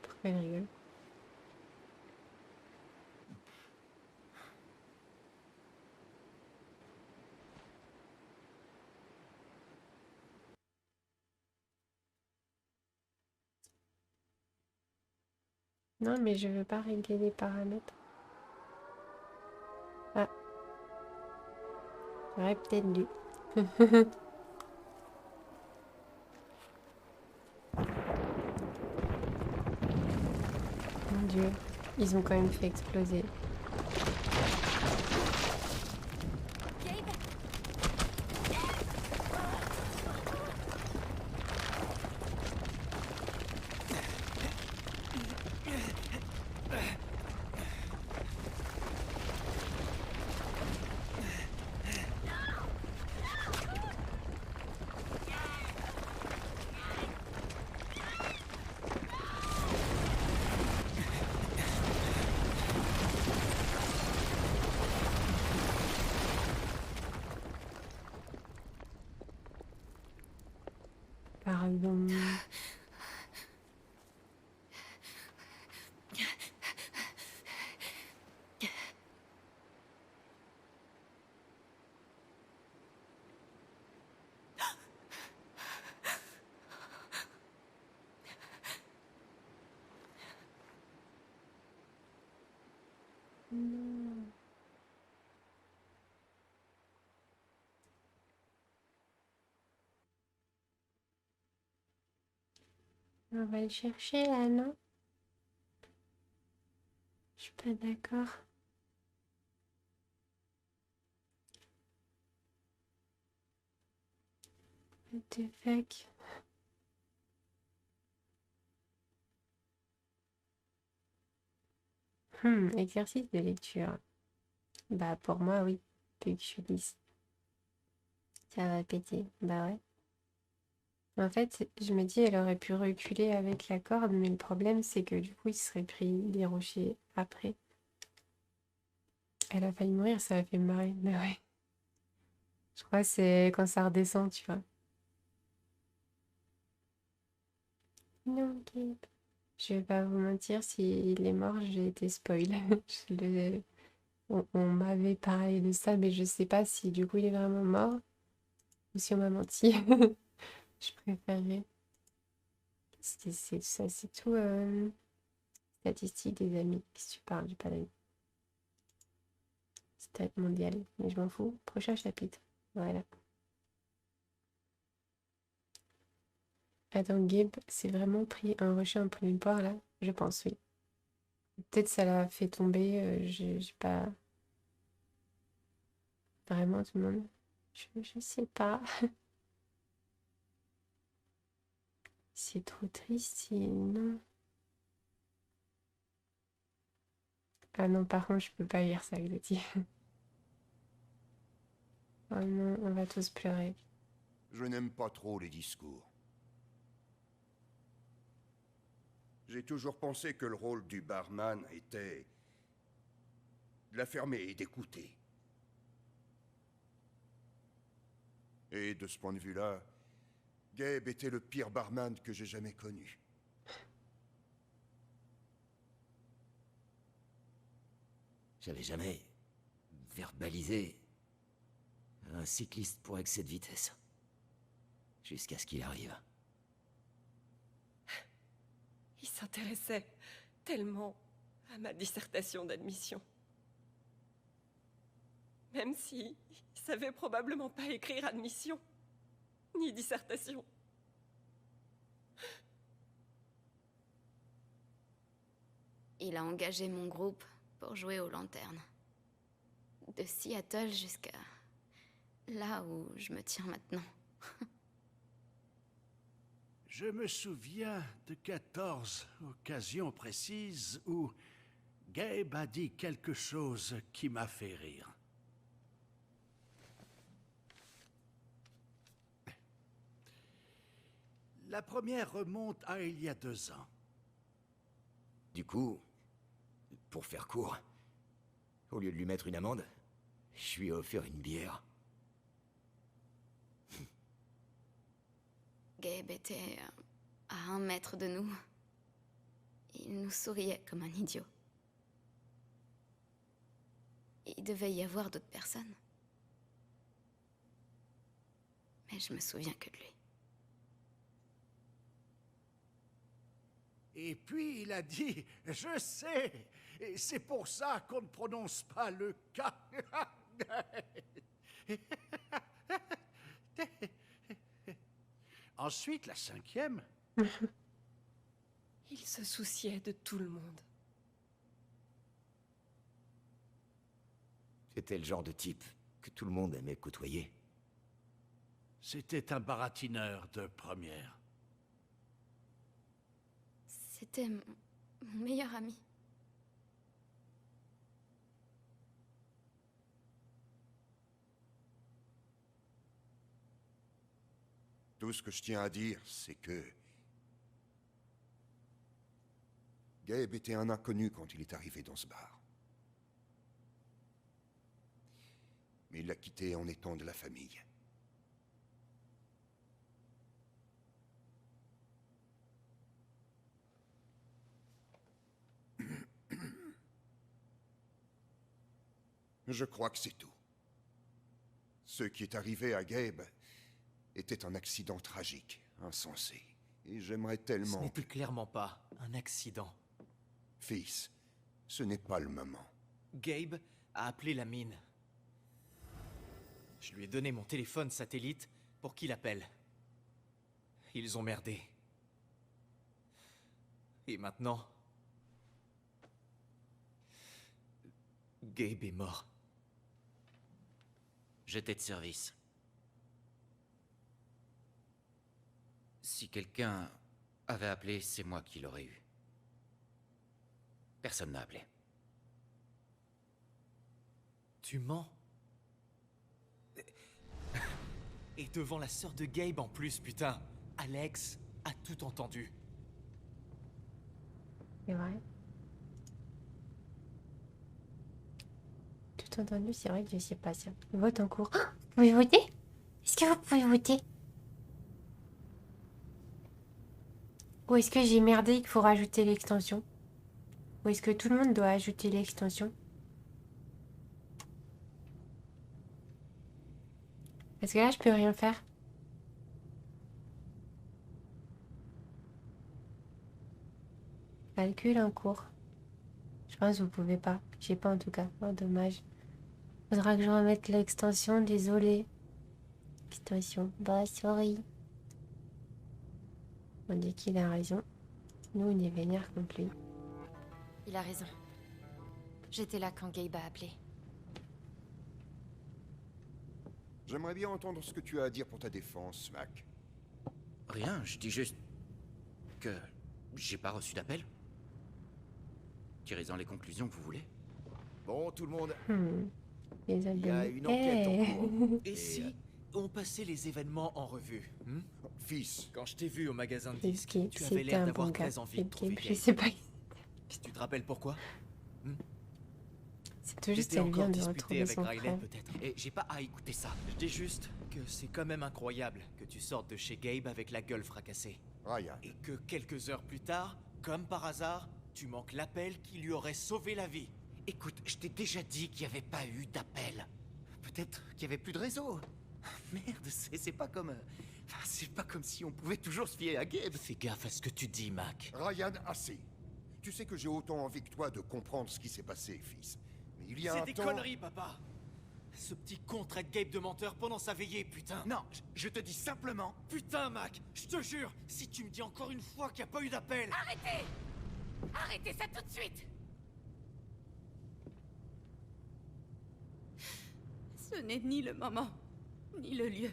Pourquoi elle rigole? Non, mais je veux pas régler les paramètres. Ah. J'aurais peut-être dû. Mon Dieu, ils ont quand même fait exploser. Pardon. Non. On va le chercher là, non? Je suis pas d'accord. What the fuck? Exercice de lecture. Bah pour moi oui, vu que je suis lisse. Ça va péter. Bah ouais. En fait, je me dis elle aurait pu reculer avec la corde, mais le problème c'est que du coup il se serait pris des rochers après. Elle a failli mourir, ça a fait marrer. Bah ouais. Je crois que c'est quand ça redescend, tu vois. Non, Gabe. Je vais pas vous mentir, s'il est mort, j'ai été spoil. Je on m'avait parlé de ça, mais je sais pas si du coup il est vraiment mort ou si on m'a menti. Je préférerais. Parce que c'est ça, c'est tout statistique des amis. Qu'est-ce que tu parles? J'ai pas d'amis. Stat mondial. Mais je m'en fous. Prochain chapitre. Voilà. Attends, Gabe s'est vraiment pris un rocher en pleine poire là? Je pense, oui. Peut-être ça l'a fait tomber. J'ai pas vraiment tout le monde. Je sais pas. C'est trop triste si non. Ah non, par contre, je peux pas lire ça, Glody. Oh non, on va tous pleurer. Je n'aime pas trop les discours. J'ai toujours pensé que le rôle du barman était de la fermer et d'écouter. Et de ce point de vue-là, Gabe était le pire barman que j'ai jamais connu. J'avais jamais verbalisé un cycliste pour excès de vitesse. Jusqu'à ce qu'il arrive. Il s'intéressait tellement à ma dissertation d'admission. Même si il savait probablement pas écrire admission, ni dissertation. Il a engagé mon groupe pour jouer aux lanternes. De Seattle jusqu'à là où je me tiens maintenant. Je me souviens de 14 occasions précises où Gabe a dit quelque chose qui m'a fait rire. La première remonte à il y a 2 ans. Du coup, pour faire court, au lieu de lui mettre une amende, je lui ai offert une bière. Gabe était à 1 mètre de nous. Il nous souriait comme un idiot. Il devait y avoir d'autres personnes. Mais je me souviens que de lui. Et puis il a dit, je sais, et c'est pour ça qu'on ne prononce pas le K. Ensuite, la 5e. Il se souciait de tout le monde. C'était le genre de type que tout le monde aimait côtoyer. C'était un baratineur de première. C'était mon meilleur ami. Tout ce que je tiens à dire, c'est que Gabe était un inconnu quand il est arrivé dans ce bar. Mais il l'a quitté en étant de la famille. Je crois que c'est tout. Ce qui est arrivé à Gabe était un accident tragique, insensé. Et j'aimerais Ce tellement... n'était clairement pas un accident. Fils, ce n'est pas le moment. Gabe a appelé la mine. Je lui ai donné mon téléphone satellite pour qu'il appelle. Ils ont merdé. Et maintenant... Gabe est mort. J'étais de service. Si quelqu'un avait appelé, c'est moi qui l'aurais eu. Personne n'a appelé. Tu mens. Et devant la sœur de Gabe en plus, putain. Alex a tout entendu. C'est vrai. Tout entendu, c'est vrai que je sais pas ça. Vote en cours. Oh, vous pouvez voter? Est-ce que vous pouvez voter? Ou est-ce que j'ai merdé qu'il faut rajouter l'extension? Ou est-ce que tout le monde doit ajouter l'extension? Parce que là, je peux rien faire. Calcul en cours. Je pense que vous pouvez pas. J'ai pas en tout cas. Oh, dommage. Faudra que je remette l'extension. Désolé. Extension. Bah, sorry. On dit qu'il a raison. Nous, on est vénère contre lui. Il a raison. J'étais là quand Gabe a appelé. J'aimerais bien entendre ce que tu as à dire pour ta défense, Mac. Rien, je dis juste que j'ai pas reçu d'appel. Tirez-en les conclusions que vous voulez. Bon, tout le monde, Les il y a abonnés. une enquête en Eh. cours. Et si on passait les événements en revue Fils, Quand je t'ai vu au magasin de C'est disques, Gabe, tu avais c'était l'air un d'avoir bon gars. très envie de C'est trouver Gabe, je Gabe. sais pas. Tu te rappelles pourquoi C'est tout juste, T'étais elle vient encore de disputé retrouver avec son Riley, frère. peut-être. Et j'ai pas à écouter ça. Je dis juste que c'est quand même incroyable que tu sortes de chez Gabe avec la gueule fracassée. Ryan, Et que quelques heures plus tard, comme par hasard, tu manques l'appel qui lui aurait sauvé la vie. Écoute, je t'ai déjà dit qu'il n'y avait pas eu d'appel. Peut-être qu'il y avait plus de réseau. Merde, c'est pas comme... Enfin, c'est pas comme si on pouvait toujours se fier à Gabe. Fais gaffe à ce que tu dis, Mac. Ryan, assez. Tu sais que j'ai autant envie que toi de comprendre ce qui s'est passé, fils. Mais il y a C'est un des temps... conneries, papa. Ce petit con traite Gabe de menteur pendant sa veillée, putain. Non, je te dis simplement... Putain, Mac, je te jure, si tu me dis encore une fois qu'il n'y a pas eu d'appel... Arrêtez! Arrêtez ça tout de suite! Ce n'est ni le moment, ni le lieu.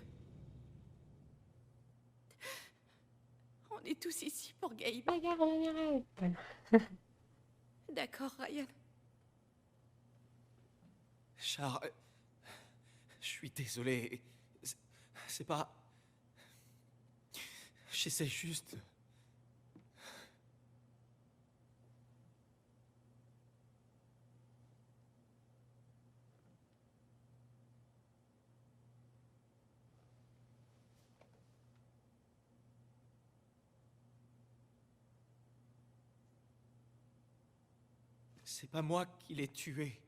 On est tous ici pour Gabe. Regarde, regarde. Voilà. D'accord, Ryan. Char... Je suis désolé. C'est pas... J'essaie juste... C'est pas moi qui l'ai tué.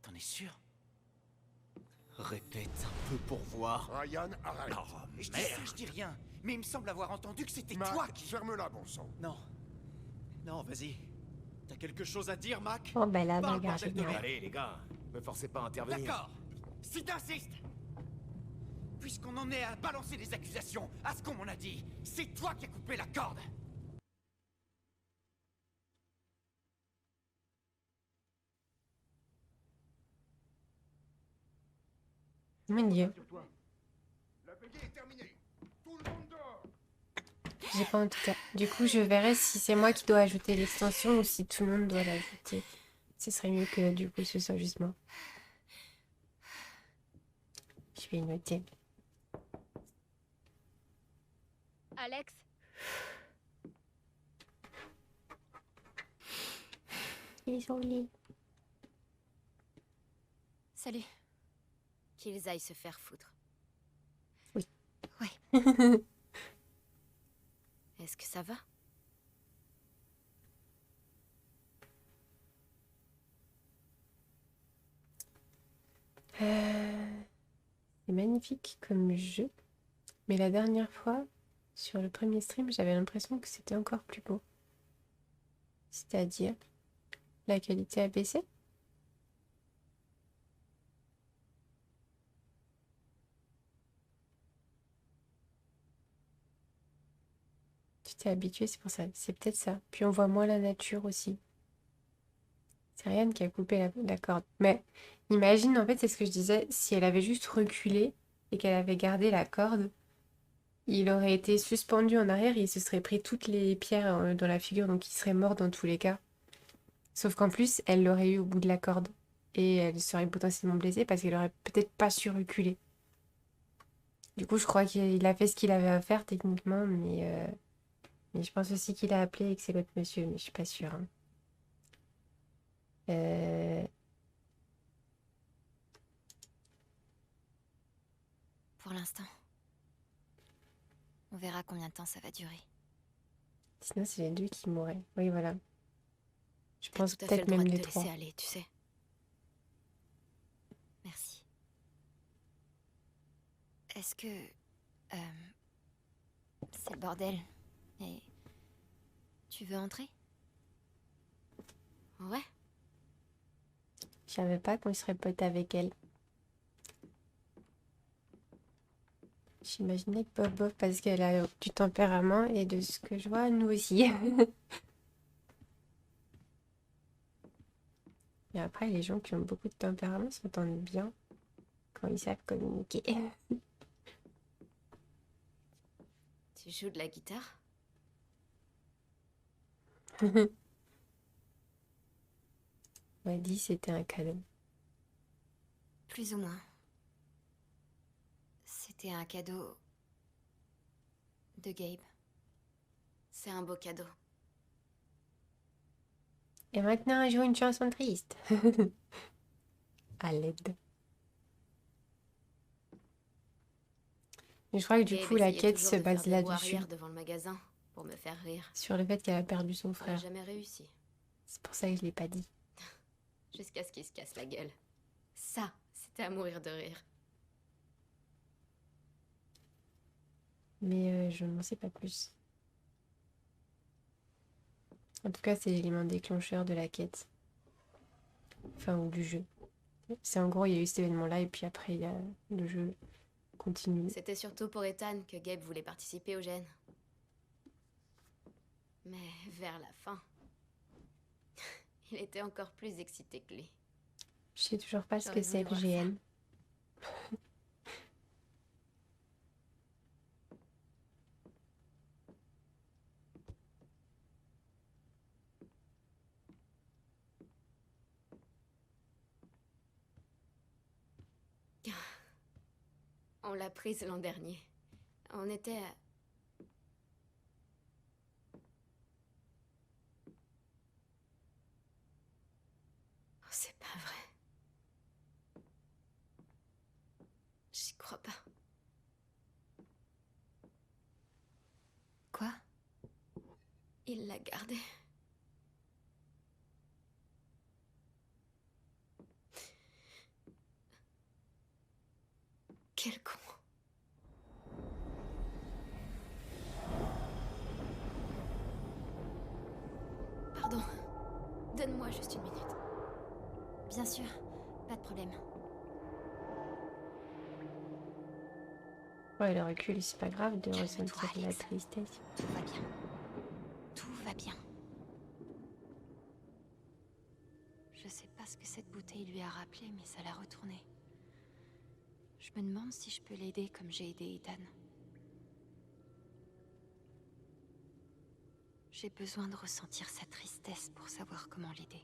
T'en es sûr? Répète un peu pour voir. Ryan, arrête. Je dis ça, je dis rien. Mais il me semble avoir entendu que c'était Mac, toi qui... ferme-la, bon sang. Non. Non, vas-y. T'as quelque chose à dire, Mac? Oh, ben la Parle, bagarre bordel de générale. merde. Allez, les gars, me forcez pas à intervenir. D'accord. Si t'insistes, puisqu'on en est à balancer des accusations à ce qu'on m'en a dit, c'est toi qui as coupé la corde. Mon Dieu. La veillée est terminée. Tout le monde dort. J'ai pas en tout cas. Du coup, je verrai si c'est moi qui dois ajouter l'extension ou si tout le monde doit l'ajouter. Ce serait mieux que du coup ce soit juste moi. Je vais noter. Alex? Désolée. Salut. Qu'ils aillent se faire foutre. Oui. Ouais. Est-ce que ça va? magnifique comme jeu. Mais la dernière fois, sur le premier stream, j'avais l'impression que c'était encore plus beau. C'est-à-dire, la qualité a baissé. Tu t'es habitué, c'est pour ça. C'est peut-être ça. Puis on voit moins la nature aussi. C'est Ryan qui a coupé la corde. Mais imagine, en fait, c'est ce que je disais, si elle avait juste reculé et qu'elle avait gardé la corde, il aurait été suspendu en arrière et il se serait pris toutes les pierres dans la figure, donc il serait mort dans tous les cas. Sauf qu'en plus, elle l'aurait eu au bout de la corde. Et elle serait potentiellement blessée parce qu'elle aurait peut-être pas su reculer. Du coup, je crois qu'il a fait ce qu'il avait à faire techniquement, mais je pense aussi qu'il a appelé et que c'est l'autre monsieur, mais je suis pas sûre. Hein. Pour l'instant. On verra combien de temps ça va durer. Sinon, c'est les deux qui mourraient. Oui, voilà. Je T'as pense tout à fait peut-être le droit même de les te trois. laisser aller, tu sais. Merci. Est-ce que... c'est le bordel. Et... tu veux entrer? Ouais. Je savais pas qu'on serait potes avec elle. J'imaginais que bof parce qu'elle a du tempérament et de ce que je vois, nous aussi. Et après, les gens qui ont beaucoup de tempérament s'entendent bien quand ils savent communiquer. Tu joues de la guitare? On m'a dit c'était un cadeau. Plus ou moins. C'était un cadeau... de Gabe. C'est un beau cadeau. Et maintenant, on joue une chanson triste. À l'aide. Mais je crois que du Gabe coup, la essayait quête toujours se de faire base des roues là-dessus. arrière devant le magasin pour me faire rire. Sur le fait qu'elle a perdu son Il n'a frère. jamais réussi. C'est pour ça que je l'ai pas dit. Jusqu'à ce qu'il se casse la gueule. Ça, c'était à mourir de rire. Mais je n'en sais pas plus. En tout cas, c'est l'élément déclencheur de la quête. Enfin, ou du jeu. C'est en gros, il y a eu cet événement-là et puis après, il y a le jeu continue. C'était surtout pour Ethan que Gabe voulait participer au gène. Mais vers la fin, il était encore plus excité que lui. Je sais toujours pas ce J'aurais que c'est voulu le voir ça. GN. On l'a prise l'an dernier. On était à... Oh, c'est pas vrai. J'y crois pas. Quoi? Il l'a gardée. Quel con. Pardon. Donne-moi juste une minute. Bien sûr, pas de problème. Ouais, le recul, c'est pas grave de Calme-toi, ressentir de la Alex. tristesse. Tout va bien. Tout va bien. Je sais pas ce que cette bouteille lui a rappelé, mais ça l'a retourné. Je me demande si je peux l'aider comme j'ai aidé Ethan. J'ai besoin de ressentir sa tristesse pour savoir comment l'aider.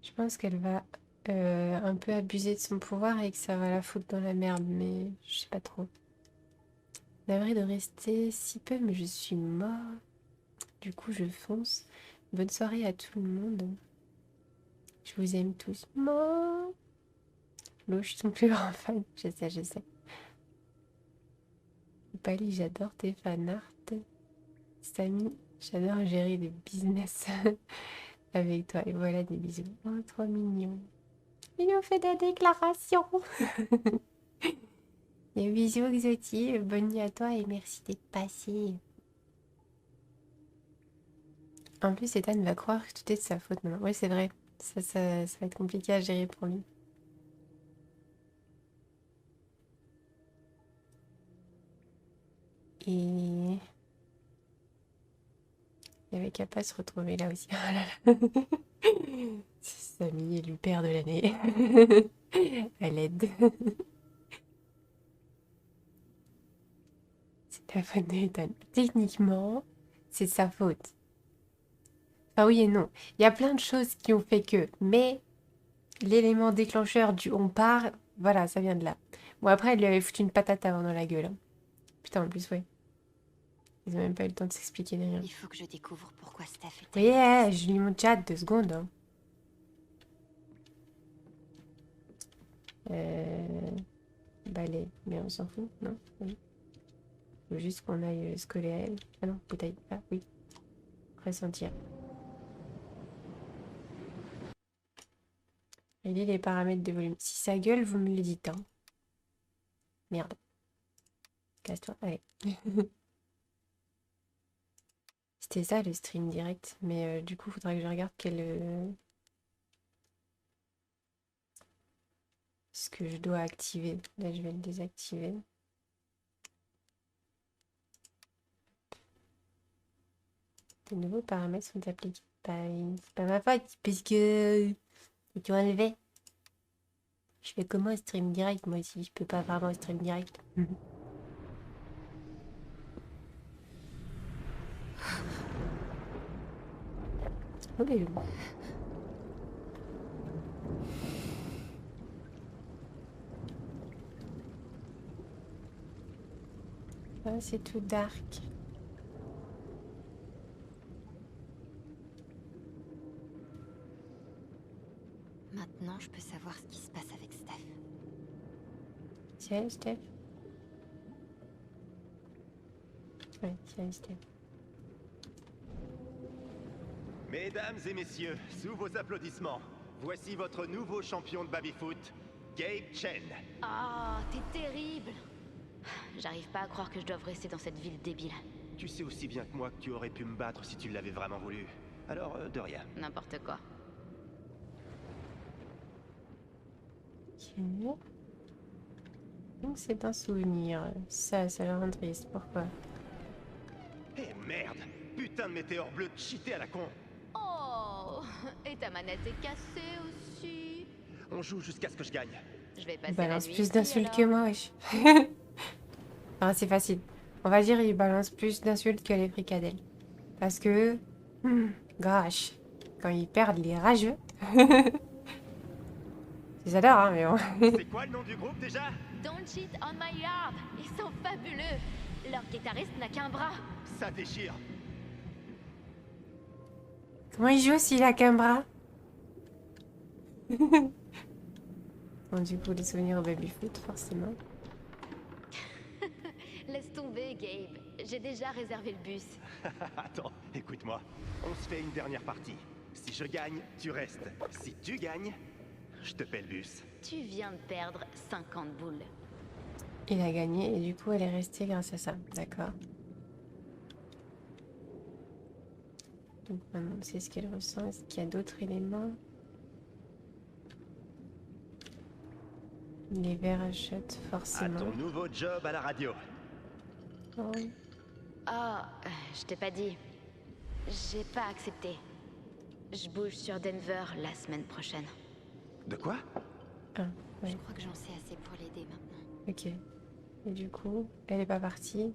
Je pense qu'elle va un peu abuser de son pouvoir et que ça va la foutre dans la merde, mais je sais pas trop. Navré de rester si peu, mais je suis mort. Du coup, je fonce. Bonne soirée à tout le monde. Je vous aime tous. Mort. Flo, je suis ton plus grand fan. Je sais, je sais. Pali, j'adore tes fanarts. Samy, j'adore gérer des business avec toi. Et voilà, des bisous. Oh, trop mignon. Il nous fait des déclarations. Et bisous Xoti, bonne nuit à toi et merci d'être passé. En plus, Ethan va croire que tout est de sa faute maintenant. Oui, c'est vrai. Ça va être compliqué à gérer pour lui. Et il n'y avait qu'à pas se retrouver là aussi. Oh là là. Samy est le père de l'année. À l'aide. C'est la faute d'Ethan. Techniquement, c'est de sa faute. Enfin oui et non. Il y a plein de choses qui ont fait que. Mais l'élément déclencheur du on part, voilà, ça vient de là. Bon, après, elle lui avait foutu une patate avant dans la gueule. Hein. Putain, en plus, ouais. Ils ont même pas eu le temps de s'expliquer ni rien. Il faut que je découvre pourquoi Steph est... Oui, yeah, je lis mon chat 2 secondes. Hein. Balai. Mais on s'en fout, non? Oui. Faut juste qu'on aille se coller à elle. Ah non, bouteille. Ah oui. Ressentir. Il lit les paramètres de volume. Si ça gueule, vous me le dites. Hein. Merde. Casse-toi. Allez. C'était ça le stream direct. Mais du coup, il faudra que je regarde ce que je dois activer. Là, je vais le désactiver. De nouveaux paramètres sont appliqués. C'est pas ma faute, parce que tu enlevé. Je fais comment un stream direct, moi aussi. Je peux pas vraiment un stream direct. Oh, les loups. Ah, c'est tout dark. Maintenant, je peux savoir ce qui se passe avec Steph. Tiens, Steph. Ouais, tiens, Steph. Mesdames et messieurs, sous vos applaudissements, voici votre nouveau champion de baby-foot, Gabe Chen. Ah, t'es terrible. J'arrive pas à croire que je doive rester dans cette ville débile. Tu sais aussi bien que moi que tu aurais pu me battre si tu l'avais vraiment voulu. Alors, de rien. N'importe quoi. Ok. Donc c'est un souvenir. Ça le rend triste. Pourquoi? Eh merde! Putain de météore bleu cheaté à la con! Oh, et ta manette est cassée aussi. On joue jusqu'à ce que je gagne. Je vais passer Il balance la nuit plus ici, d'insultes que alors. moi, wesh. Ah, c'est facile. On va dire il balance plus d'insultes que les fricadelles. Parce que... gosh. Quand ils perdent les rageux... J'adore, hein, mais bon. C'est quoi le nom du groupe déjà? Don't cheat on my yard. Ils sont fabuleux. Leur guitariste n'a qu'un bras. Ça déchire. Comment il joue s'il a qu'un bras? Bon, du coup, les souvenirs au baby-foot, forcément. Laisse tomber, Gabe. J'ai déjà réservé le bus. Attends, écoute-moi. On se fait une dernière partie. Si je gagne, tu restes. Si tu gagnes, je te paie le bus. Tu viens de perdre 50 boules. Il a gagné et du coup, elle est restée grâce à ça. D'accord. Donc maintenant, on sait ce qu'elle ressent. Est-ce qu'il y a d'autres éléments? Les verres à shot, À forcément. ton nouveau job à la radio. Oh. Ah, je t'ai pas dit. J'ai pas accepté. Je bouge sur Denver la semaine prochaine. De quoi? Ah, ouais. Je crois que j'en sais assez pour l'aider maintenant. Ok. Et du coup, elle est pas partie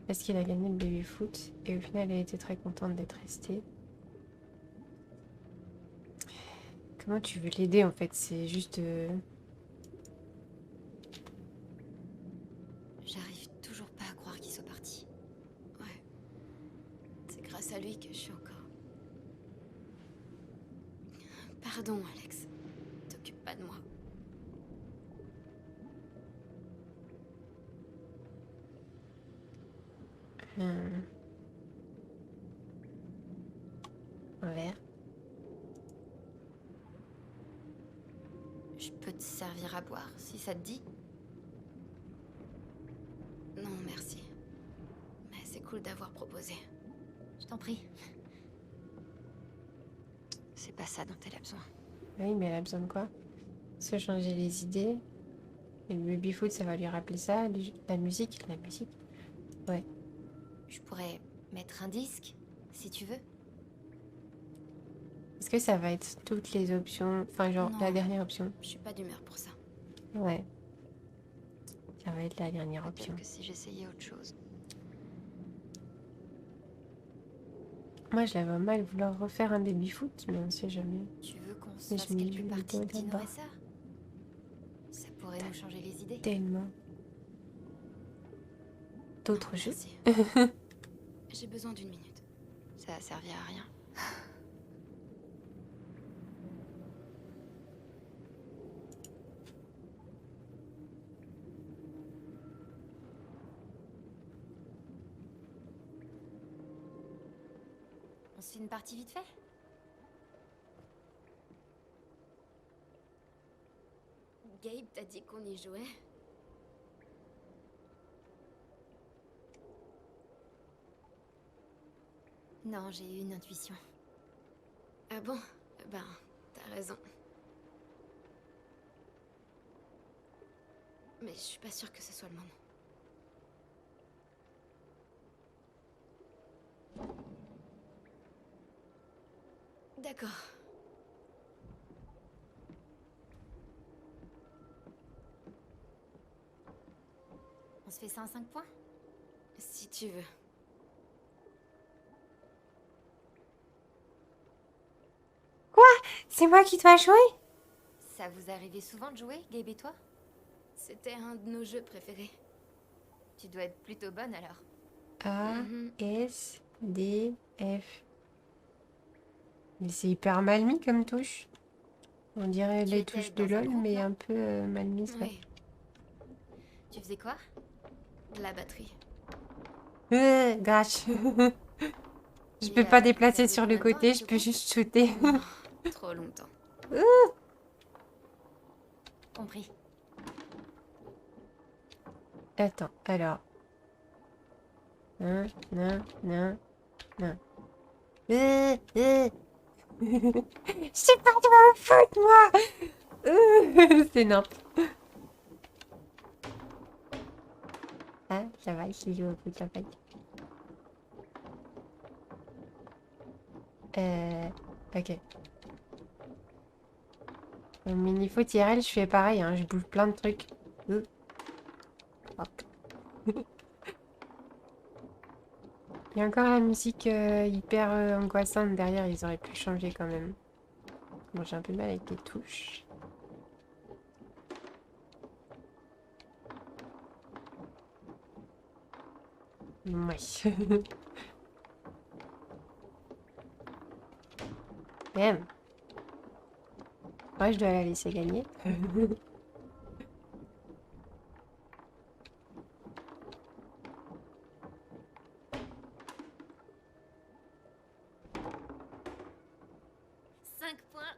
parce qu'il a gagné le baby-foot. Et au final, elle était très contente d'être restée. Comment tu veux l'aider en fait? C'est juste... J'arrive toujours pas à croire qu'il soit parti. Ouais. C'est grâce à lui que je suis encore... Pardon, Alex. T'occupe pas de moi. Un verre. Je peux te servir à boire, si ça te dit. Non, merci. Mais c'est cool d'avoir proposé. Je t'en prie. C'est pas ça dont elle a besoin. Oui, mais elle a besoin de quoi? Se changer les idées. Et le baby-foot, ça va lui rappeler ça. La musique. Ouais. Je pourrais mettre un disque, si tu veux. Est-ce que ça va être toutes les options? Enfin, genre, la Non. dernière option. Je suis pas d'humeur pour ça. Ouais. Ça va être la dernière option. Peut-être que si j'essayais autre chose. Moi, je la vois mal vouloir refaire un baby-foot, mais on sait jamais. Tu veux qu'on se Mais fasse je m'y quelques mets parties de dedans Dino là-bas. Racer? Ça pourrait nous changer les idées. Tellement. D'autres jeux? Merci. J'ai besoin d'une minute. Ça a servi à rien. On se fait une partie vite fait? Gabe t'a dit qu'on y jouait? Non, j'ai eu une intuition. Ah bon? Ben, t'as raison. Mais je suis pas sûre que ce soit le moment. D'accord. On se fait ça en 5 points? Si tu veux. C'est moi qui dois jouer? Ça vous arrivait souvent de jouer, Gabe et toi? C'était un de nos jeux préférés. Tu dois être plutôt bonne alors. A, Mhm. S, D, F. Mais c'est hyper mal mis comme touche. On dirait Tu les étais touches de dans un LoL, groupe, mais non? un peu mal mises. Ouais. Oui, Tu faisais quoi? de la batterie. Dash. Je Et, peux pas ça déplacer faisait sur le combien de temps côté, avec je ce peux groupe? juste shooter. Non, trop longtemps. Compris. Attends, alors. Non, non, non, non. Je sais pas de ma faute, moi. C'est n'importe. Ah, ça va, je joue au bout de la paille. Ok. Au mini-foot IRL, je fais pareil, hein, je bouge plein de trucs. Hop. Il y a encore la musique hyper angoissante derrière, ils auraient pu changer quand même. Bon, j'ai un peu mal avec les touches. Oui. Même. Ouais, je dois la laisser gagner.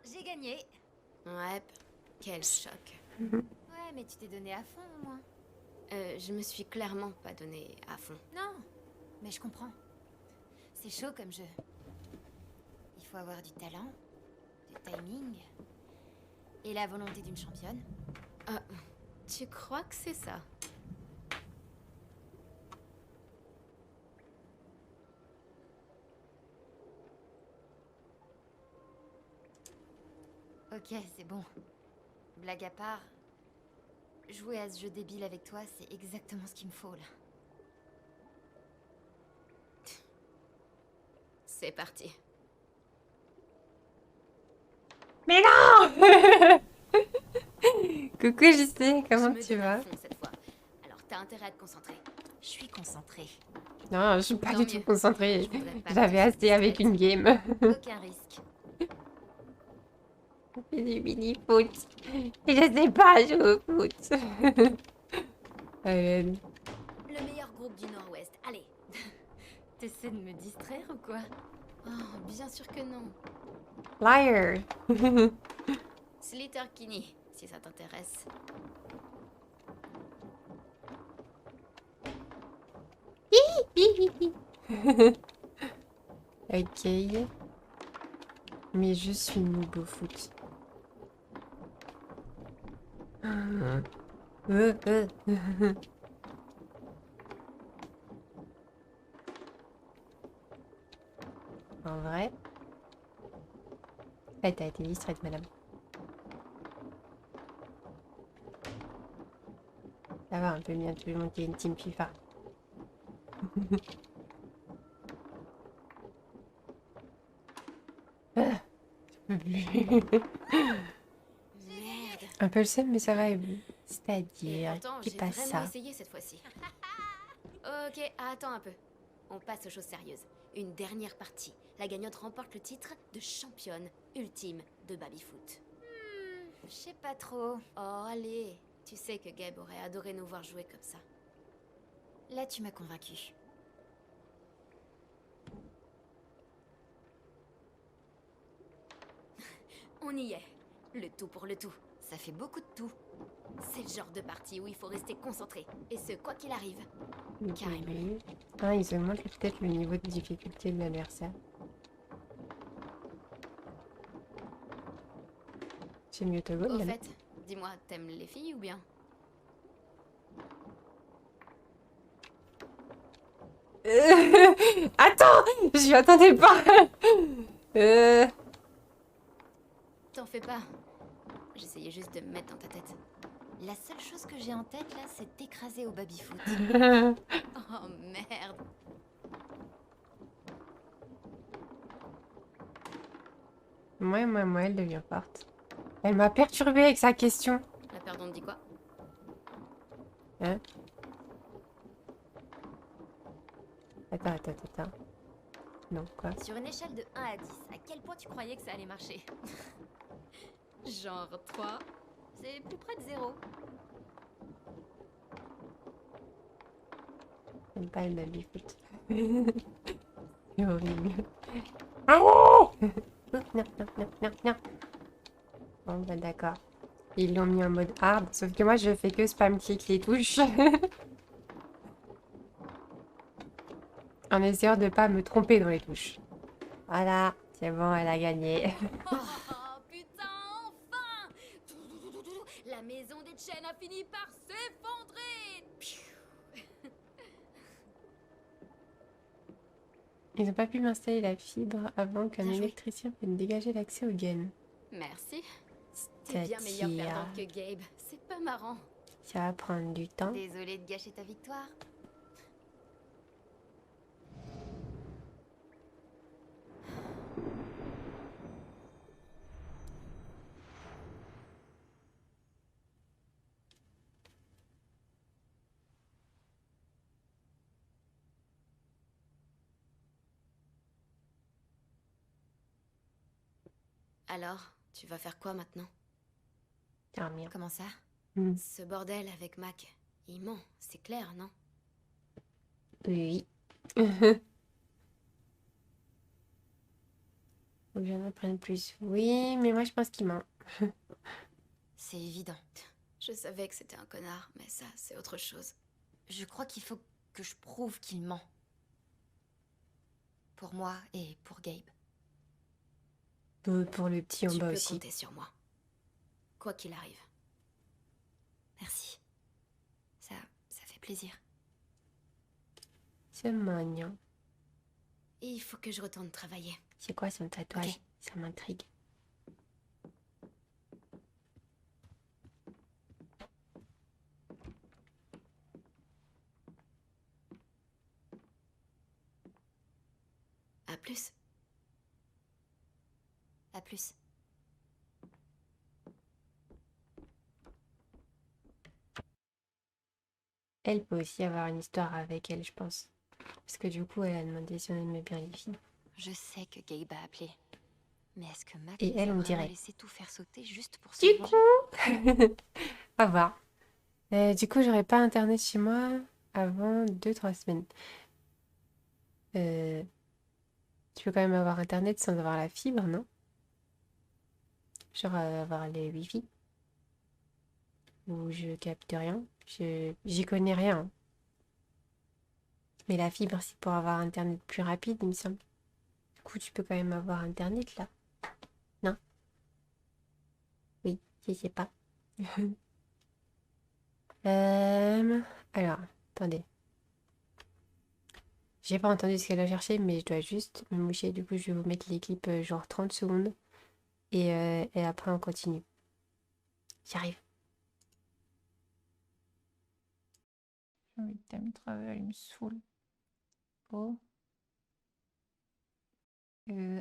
J'ai gagné. Ouais, quel choc. Ouais, mais tu t'es donné à fond au moins. Je me suis clairement pas donné à fond. Non, mais je comprends. C'est chaud comme jeu. Il faut avoir du talent, du timing et la volonté d'une championne. Ah, tu crois que c'est ça? Ok, c'est bon. Blague à part, jouer à ce jeu débile avec toi, c'est exactement ce qu'il me faut là. C'est parti. Mais non. Coucou JC, comment Je me tu donne à vas? fond cette fois. Alors t'as intérêt à te concentrer. Je suis concentrée. Non, je suis pas Tant du tout mieux. concentrée. Je voudrais pas J'avais que tu assez avec une game. Aucun risque. C'est du mini-foot. Et je sais pas jouer au foot. Le meilleur groupe du Nord-Ouest. Allez. T'essaies de me distraire ou quoi? Oh, bien sûr que non. Liar. Sleater-Kinney, si ça t'intéresse. Ok. Mais je suis noob au foot. En vrai. Elle t'as été distraite, madame. Ça va, un peu bien, tu veux monter une team FIFA. Ah, je peux plus. Merde. Un peu le seum, mais ça va. Et vous Et c'est-à-dire, pourtant, qui j'ai passe vraiment ça? essayé cette fois-ci. Ok, attends un peu. On passe aux choses sérieuses. Une dernière partie. La gagnante remporte le titre de championne ultime de baby-foot. Je sais pas trop. Oh, allez. Tu sais que Gabe aurait adoré nous voir jouer comme ça. Là, tu m'as convaincu. On y est. Le tout pour le tout. Ça fait beaucoup de tout. C'est le genre de partie où il faut rester concentré. Et ce, quoi qu'il arrive. Carrément. Ah, ils augmentent peut-être le niveau de difficulté de l'adversaire. C'est mieux Togo, Au là. fait, dis-moi, t'aimes les filles ou bien? Attends! Je m'y attendais pas! T'en fais pas. J'essayais juste de me mettre dans ta tête. La seule chose que j'ai en tête là, c'est t'écraser au baby-foot. Oh merde. Moi, elle devient forte. Elle m'a perturbée avec sa question. La perdante dit quoi? Hein? Attends. Non, quoi? Sur une échelle de 1 à 10, à quel point tu croyais que ça allait marcher? Genre 3. C'est plus près de 0. J'aime pas le baby-foot. C'est horrible. Allez! Non. Bon, bah d'accord. Ils l'ont mis en mode hard, sauf que moi je fais que spam click les touches. En essayant de pas me tromper dans les touches. Voilà, c'est bon, elle a gagné. Oh putain, enfin! La maison des chaînes a fini par s'effondrer! Ils n'ont pas pu m'installer la fibre avant qu'un Bien joué. électricien vienne dégager l'accès au gain. Merci. T'es bien meilleure perdante que Gabe. C'est pas marrant. Ça va prendre du temps. Désolée de gâcher ta victoire. Alors, tu vas faire quoi maintenant? Dormir. Comment ça? Mm. Ce bordel avec Mac, il ment, c'est clair, non? Oui. Faut que j'en apprenne plus. Oui, mais moi je pense qu'il ment. C'est évident. Je savais que c'était un connard, mais ça, c'est autre chose. Je crois qu'il faut que je prouve qu'il ment. Pour moi et pour Gabe. Pour le petit en Tu bas peux aussi. compter sur moi. Quoi qu'il arrive. Merci. Ça fait plaisir. C'est mignon. Et il faut que je retourne travailler. C'est quoi son tatouage? Ok. Ça m'intrigue. À plus. À plus. Elle peut aussi avoir une histoire avec elle, je pense. Parce que du coup, elle a demandé si on aimait bien les filles. Je sais que Gabe a appelé. Mais est-ce que Mac Et les elle, a on vraiment dirait. laissé tout faire sauter juste pour se Du venger? coup, on va voir. Du coup, j'aurai pas internet chez moi avant 2-3 semaines. Tu peux quand même avoir internet sans avoir la fibre, non? Genre avoir les wifi. Où je capte rien. J'y connais rien. Mais la fibre, c'est pour avoir Internet plus rapide, il me semble. Du coup, tu peux quand même avoir Internet, là. Non? Oui, je sais pas. Alors, attendez. J'ai pas entendu ce qu'elle a cherché, mais je dois juste me moucher. Du coup, je vais vous mettre les clips genre 30 secondes. Et après, on continue. J'arrive. Oui, time travel, il me saoule. Oh.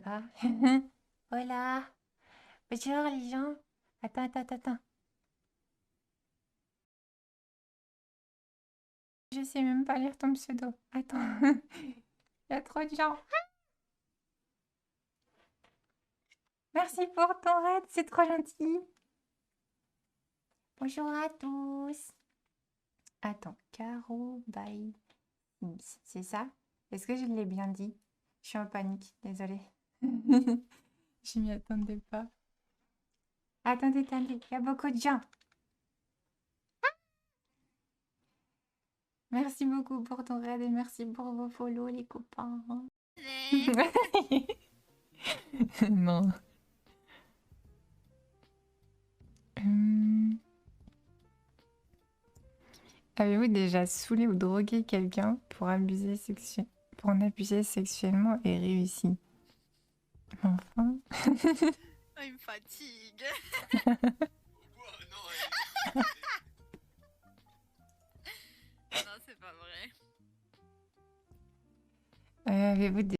Ah. Voilà. Bonjour les gens. Attends. Je sais même pas lire ton pseudo. Attends. Il y a trop de gens. Merci pour ton raid, c'est trop gentil. Bonjour à tous. Attends, Caro by Sims, c'est ça? Est-ce que je l'ai bien dit? Je suis en panique, désolée. Je m'y attendais pas. Attendez, il y a beaucoup de gens. Merci beaucoup pour ton raid et merci pour vos follow, les copains. Non. Avez-vous déjà saoulé ou drogué quelqu'un pour en abuser sexuellement et réussi? Enfin. Oh, il me fatigue. Non, c'est pas vrai. Avez-vous des...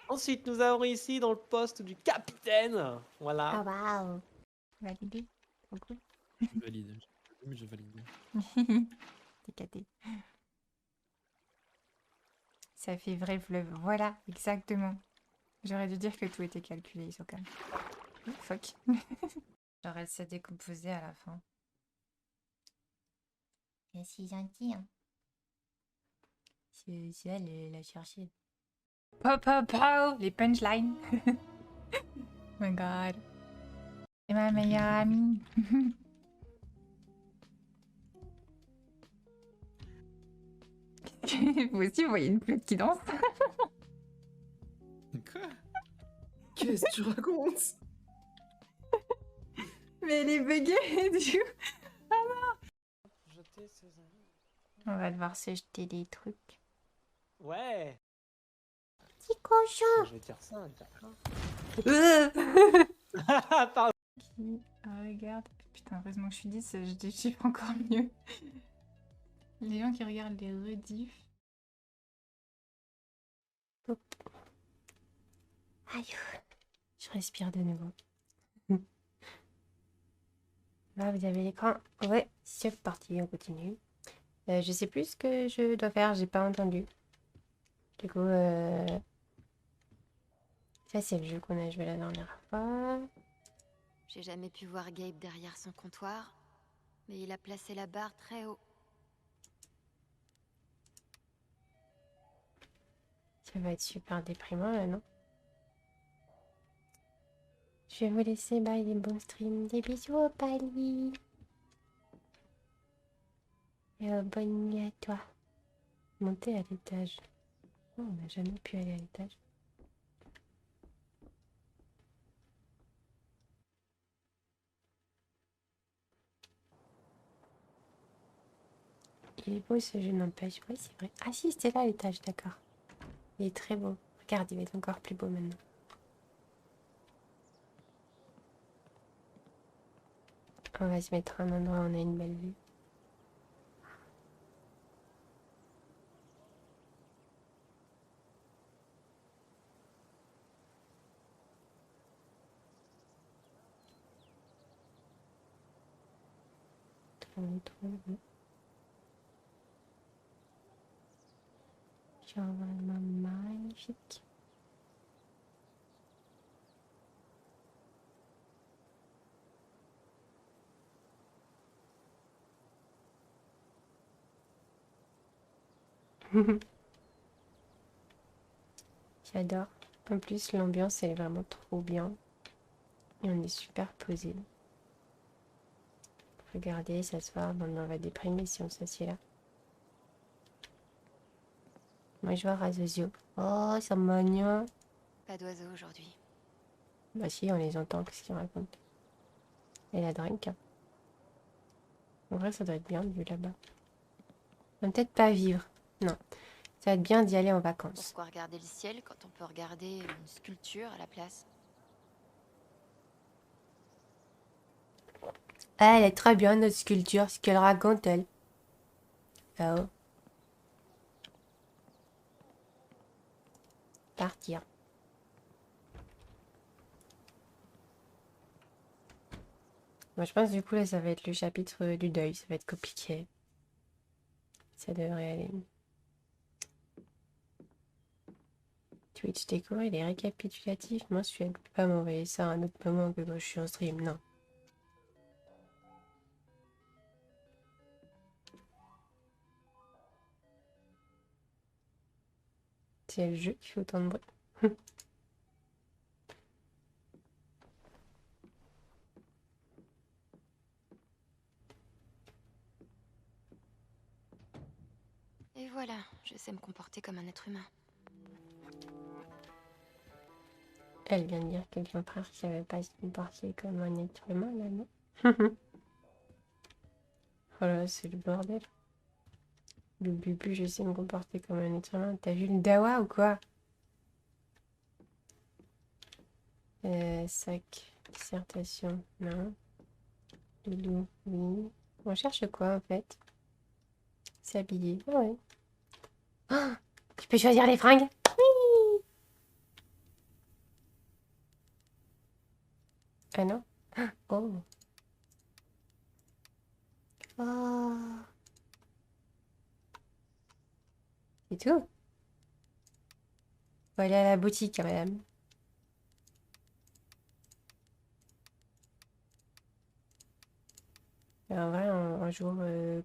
Ensuite, nous avons ici dans le poste du capitaine. Voilà. Ah waouh. Validé. Trop cool. Je valide. Mais je valide. T'es caté. Ça fait vrai fleuve. Voilà, exactement. J'aurais dû dire que tout était calculé, ils sont calmes. Oh, fuck. Genre elle s'est décomposée à la fin. Et si gentil, hein. C'est elle, elle a cherché. Pop, les punchlines. Oh my god. C'est ma meilleure amie. Vous aussi, vous voyez une flûte qui danse? Quoi? Qu'est-ce que tu racontes? Mais elle est buggée, du coup. Ah non! On va devoir se jeter des trucs. Ouais. Petit cochon! Je vais dire ça. Pardon. Qui regarde. Putain, heureusement que je suis 10, je déchiffre encore mieux. Les gens qui regardent les rediffs. Hop. Aïe. Je respire de nouveau. Là, vous avez l'écran. Ouais, c'est parti, on continue. Je sais plus ce que je dois faire, j'ai pas entendu. Du coup, ça c'est le jeu qu'on a joué la dernière fois. J'ai jamais pu voir Gabe derrière son comptoir, mais il a placé la barre très haut. Ça va être super déprimant là, non? Je vais vous laisser, bye les bons streams. Des bisous au Pali. Et bonne nuit à toi. Monter à l'étage. Oh, on n'a jamais pu aller à l'étage. Il est beau ce jeu, n'empêche. Oui, c'est vrai. Ah si, c'était là l'étage, d'accord. Il est très beau. Regarde, il va être encore plus beau maintenant. On va se mettre à un endroit où on a une belle vue. Trop beau. Genre vraiment magnifique. J'adore. En plus, l'ambiance, elle est vraiment trop bien. Et on est super posé. Regardez, s'asseoir. Bon, on va déprimer si on s'assied là. Bonjour Razozio. Oh, ça mignon. Pas d'oiseaux aujourd'hui. Bah si, on les entend, qu'est-ce qu'ils racontent. Et la drink. En vrai, ça doit être bien de vue là-bas. On va peut-être pas vivre. Non. Ça va être bien d'y aller en vacances. Pourquoi regarder le ciel quand on peut regarder une sculpture à la place? Ah, elle est très bien, notre sculpture. Ce qu'elle raconte, elle. Là-haut. Partir. Moi, je pense du coup, là, ça va être le chapitre du deuil. Ça va être compliqué. Ça devrait aller. Twitch déco, il est récapitulatif. Mensuel. Tu peux pas m'envoyer ça à un autre moment que quand je suis en stream. Non. C'est le jeu qui fait autant de bruit. Et voilà, je sais me comporter comme un être humain. Elle vient de dire que son frère ne savait pas se comporter comme un être humain, là, non? Oh là, c'est le bordel. Le bubu, je sais me comporter comme un être humain. T'as vu le dawa ou quoi? Sac, dissertation, non. Loulou, oui. On cherche quoi en fait? S'habiller, ah ouais. Oh, tu peux choisir les fringues? Oui. Ah non? Oh. Oh. C'est tout? Faut aller à la boutique, hein, madame. En vrai, un jour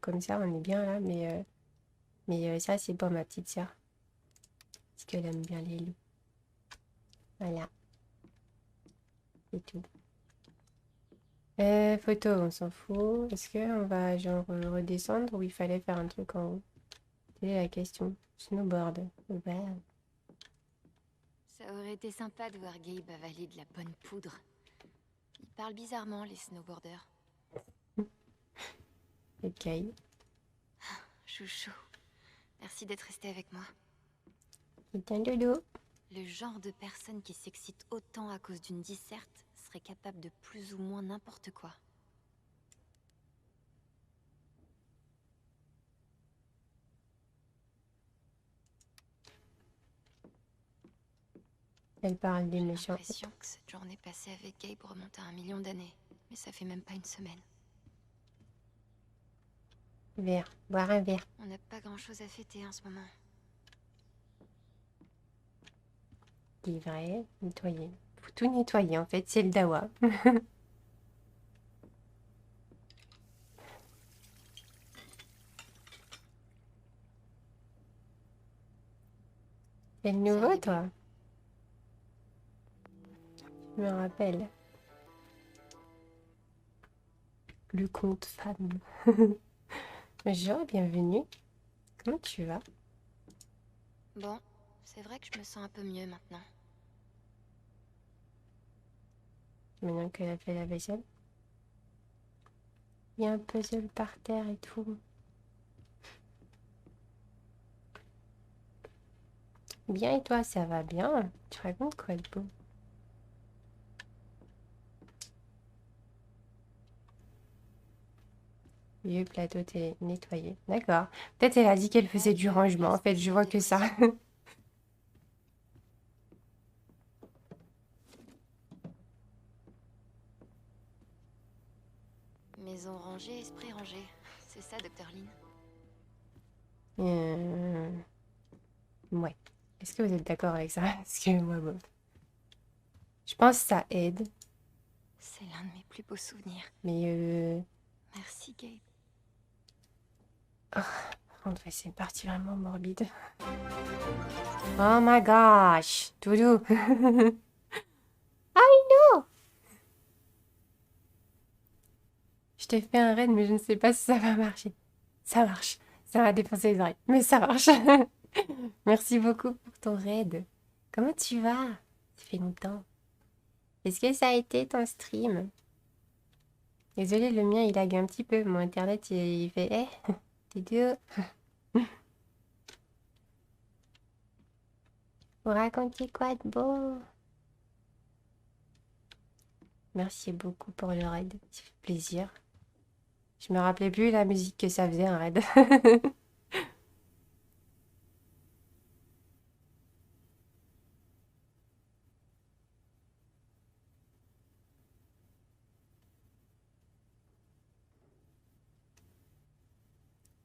comme ça, on est bien là, mais ça, c'est pas ma petite sœur. Parce qu'elle aime bien les loups. Voilà. C'est tout. Photo, on s'en fout. Est-ce qu'on va genre redescendre ou il fallait faire un truc en haut? C'est la question. Snowboard. Ouais. Ça aurait été sympa de voir Gabe avaler de la bonne poudre. Ils parlent bizarrement, les snowboarders. Ok. Chouchou, merci d'être resté avec moi. C'est un dodo. Le genre de personne qui s'excite autant à cause d'une disserte serait capable de plus ou moins n'importe quoi. Elle parle des méchants. J'ai l'impression que cette journée passée avec Gabe remonte à 1 million d'années. Mais ça fait même pas une semaine. Verre. Boire un verre. On n'a pas grand chose à fêter en ce moment. Livrer, nettoyer. Faut tout nettoyer en fait, c'est le dawa. C'est le nouveau, toi? Je me rappelle. Le compte femme. Bonjour, bienvenue. Comment tu vas? Bon, c'est vrai que je me sens un peu mieux maintenant. Maintenant qu'elle a fait la vaisselle. Il y a un puzzle par terre et tout. Bien et toi, ça va bien? Tu racontes quoi de beau? Vieux plateau télé nettoyé. D'accord. Peut-être elle a dit qu'elle faisait du rangement. En fait, je vois que ça. Maison rangée, esprit rangé. C'est ça, Dr. Lynn. Ouais. Est-ce que vous êtes d'accord avec ça? Parce que moi, bon. Je pense que ça aide. C'est l'un de mes plus beaux souvenirs. Mais Merci, Gabe. oh, par contre, ouais, c'est une partie vraiment morbide. Oh my gosh! Doudou! I know! Je t'ai fait un raid, mais je ne sais pas si ça va marcher. Ça marche. Ça va défoncer les oreilles. Mais ça marche. Merci beaucoup pour ton raid. Comment tu vas? Ça fait longtemps. Est-ce que ça a été ton stream? Désolé, le mien il lag un petit peu. Mon internet il fait t'es deux. Vous racontez quoi de beau? Merci beaucoup pour le raid. Ça fait plaisir. Je me rappelais plus la musique que ça faisait un raid.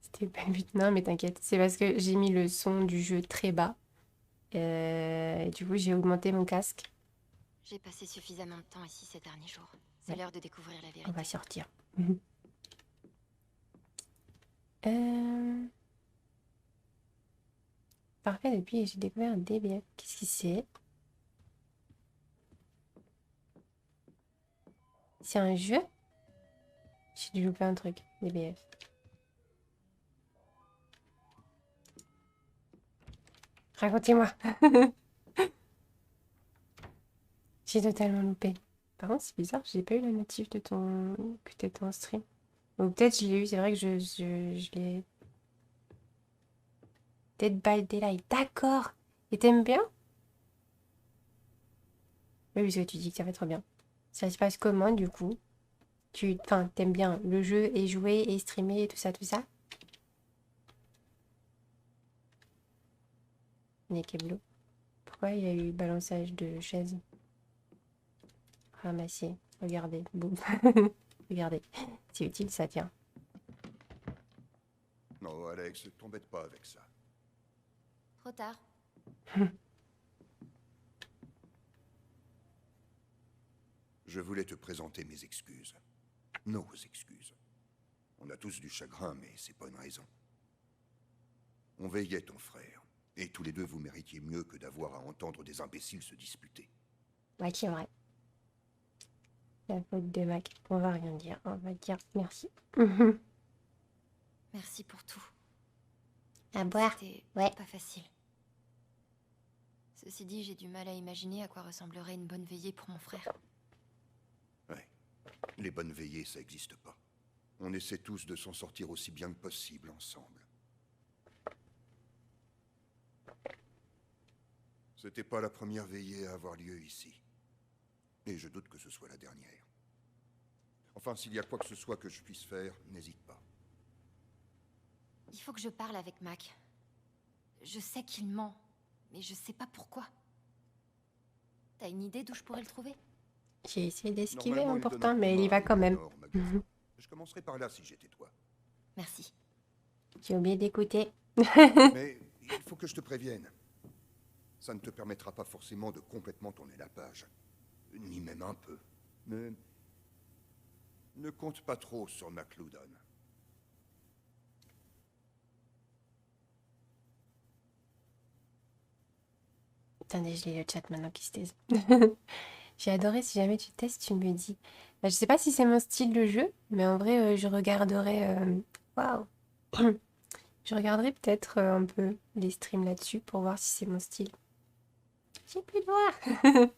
C'était pas le but. Non, mais t'inquiète. C'est parce que j'ai mis le son du jeu très bas. Et du coup, j'ai augmenté mon casque. J'ai passé suffisamment de temps ici ces derniers jours. C'est Ouais. l'heure de découvrir la On vérité. va sortir. Euh, Parfait, depuis j'ai découvert un DBF. Qu'est-ce que c'est? C'est un jeu? J'ai dû louper un truc. DBF. Racontez-moi. J'ai totalement loupé. Par contre, c'est bizarre, j'ai pas eu la notif de ton... que t'étais en stream. Ou peut-être je l'ai eu, c'est vrai que je l'ai... Dead by Daylight. D'accord. Et t'aimes bien? Oui, parce que tu dis que ça va trop bien. Ça se passe comment, du coup? Enfin, t'aimes bien le jeu et jouer et streamer et tout ça, tout ça? Nekeblo. Pourquoi il y a eu balançage de chaises? Ramasser. Regardez. Boum. Regardez. C'est utile, ça tient. Non, Alex, t'embête pas avec ça. Trop tard. Je voulais te présenter mes excuses. Nos excuses. On a tous du chagrin, mais c'est pas une raison. On veillait ton frère. Et tous les deux, vous méritiez mieux que d'avoir à entendre des imbéciles se disputer. Ouais, c'est vrai. La faute de Mac. On va rien dire. On va dire merci. Merci pour tout. À boire. C'était Ouais. pas facile. Ceci dit, j'ai du mal à imaginer à quoi ressemblerait une bonne veillée pour mon frère. Ouais. Les bonnes veillées, ça existe pas. On essaie tous de s'en sortir aussi bien que possible ensemble. C'était pas la première veillée à avoir lieu ici. Et je doute que ce soit la dernière. Enfin, s'il y a quoi que ce soit que je puisse faire, n'hésite pas. Il faut que je parle avec Mac. Je sais qu'il ment, mais je sais pas pourquoi. T'as une idée d'où je pourrais le trouver? J'ai essayé d'esquiver Normalement, hein, il donne pourtant, un coup mais de il y main va avec quand le même. Nord magasin. Je commencerai par là si j'étais toi. Merci. J'ai oublié d'écouter. Mais il faut que je te prévienne. Ça ne te permettra pas forcément de complètement tourner la page. Ni même un peu. Mais ne compte pas trop sur McLoudon. Attendez, je lis le chat maintenant qui se taise. J'ai adoré, si jamais tu testes, tu me dis. Bah, je sais pas si c'est mon style de jeu, mais en vrai, je regarderai... Waouh! Je regarderai peut-être un peu les streams là-dessus pour voir si c'est mon style. J'ai plus de voix!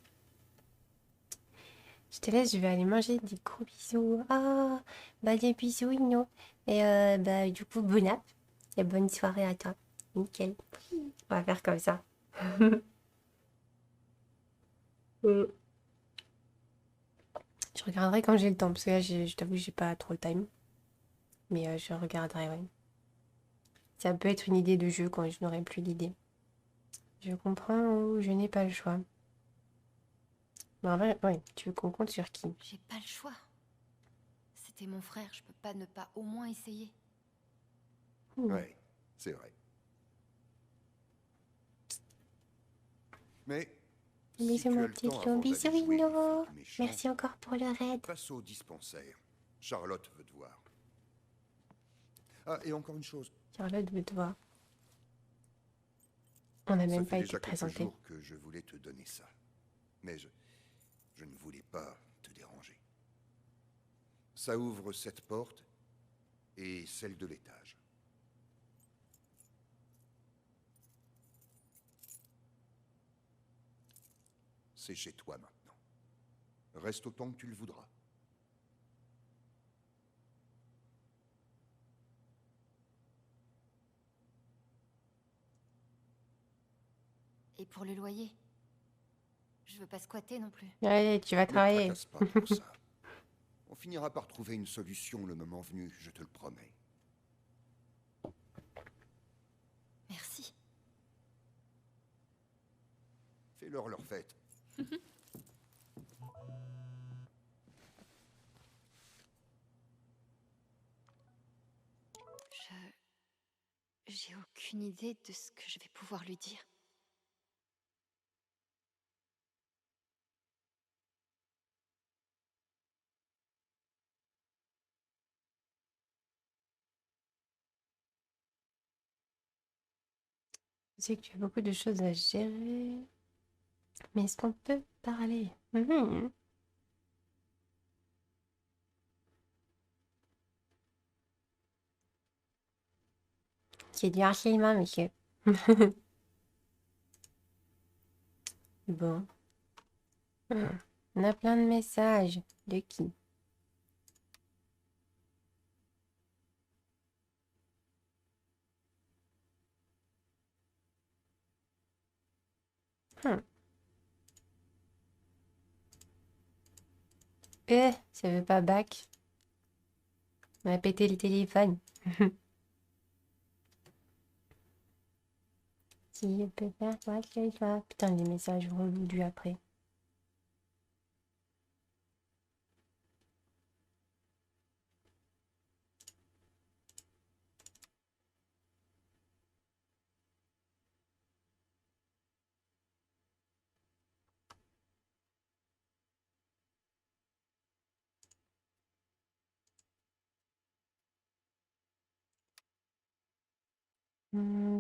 Je te laisse, je vais aller manger des gros bisous. Ah, bah des bisous, Ino. Et bah du coup, bon app. Et bonne soirée à toi. Nickel. On va faire comme ça. Je regarderai quand j'ai le temps, parce que là, je t'avoue, j'ai pas trop le time. Mais je regarderai, ouais. Ça peut être une idée de jeu quand je n'aurai plus l'idée. Je comprends ou je n'ai pas le choix. Mais en vrai, ouais, tu veux qu'on compte sur qui? J'ai pas le choix. C'était mon frère, je peux pas ne pas au moins essayer. Ouais, c'est vrai. Mais si Bisous, tu mon as le petit temps loup. avant Bisous, d'aller jouer Ino. les flics méchants, Merci encore pour le raid. passe au dispensaire. Charlotte veut te voir. Ah, et encore une chose. Charlotte veut te voir. On n'a Ça même fait pas déjà été quelques présenté. jours que je voulais te donner ça. Mais je ne voulais pas te déranger. Ça ouvre cette porte et celle de l'étage. c'est chez toi maintenant. Reste autant que tu le voudras. Et pour le loyer? Je veux pas squatter non plus. Allez, tu vas Ne travailler. tracasse pas pour ça. On finira par trouver une solution le moment venu, je te le promets. Merci. Fais-leur leur fête. J'ai aucune idée de ce que je vais pouvoir lui dire. Je sais que tu as beaucoup de choses à gérer. Mais est-ce qu'on peut parler? C'est du harcèlement, monsieur. Bon. On a plein de messages. De qui? Ça veut pas back. On a pété le téléphone. Si je peux faire quoi que ce soit. Putain, les messages relous du après.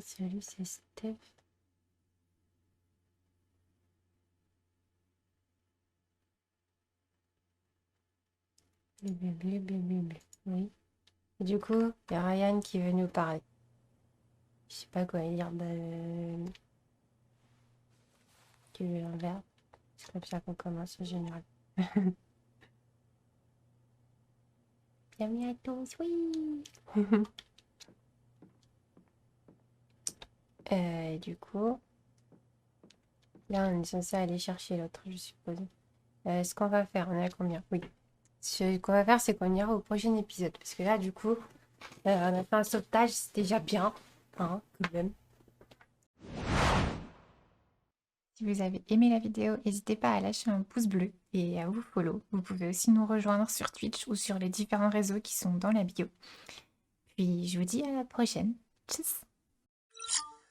Salut, c'est Steph. Blablabla. Oui. Et du coup, il y a Ryan qui veut nous parler. Je sais pas quoi dire. Tu veux un verre? C'est comme ça qu'on commence en général. Bienvenue à tous, oui. Du coup, là on est censé aller chercher l'autre, je suppose. Ce qu'on va faire, on est à combien? Oui. Ce qu'on va faire, c'est qu'on ira au prochain épisode. Parce que là, du coup, on a fait un sauvetage, c'est déjà bien. Hein, quand même. Si vous avez aimé la vidéo, n'hésitez pas à lâcher un pouce bleu et à vous follow. Vous pouvez aussi nous rejoindre sur Twitch ou sur les différents réseaux qui sont dans la bio. Puis je vous dis à la prochaine. Tchuss!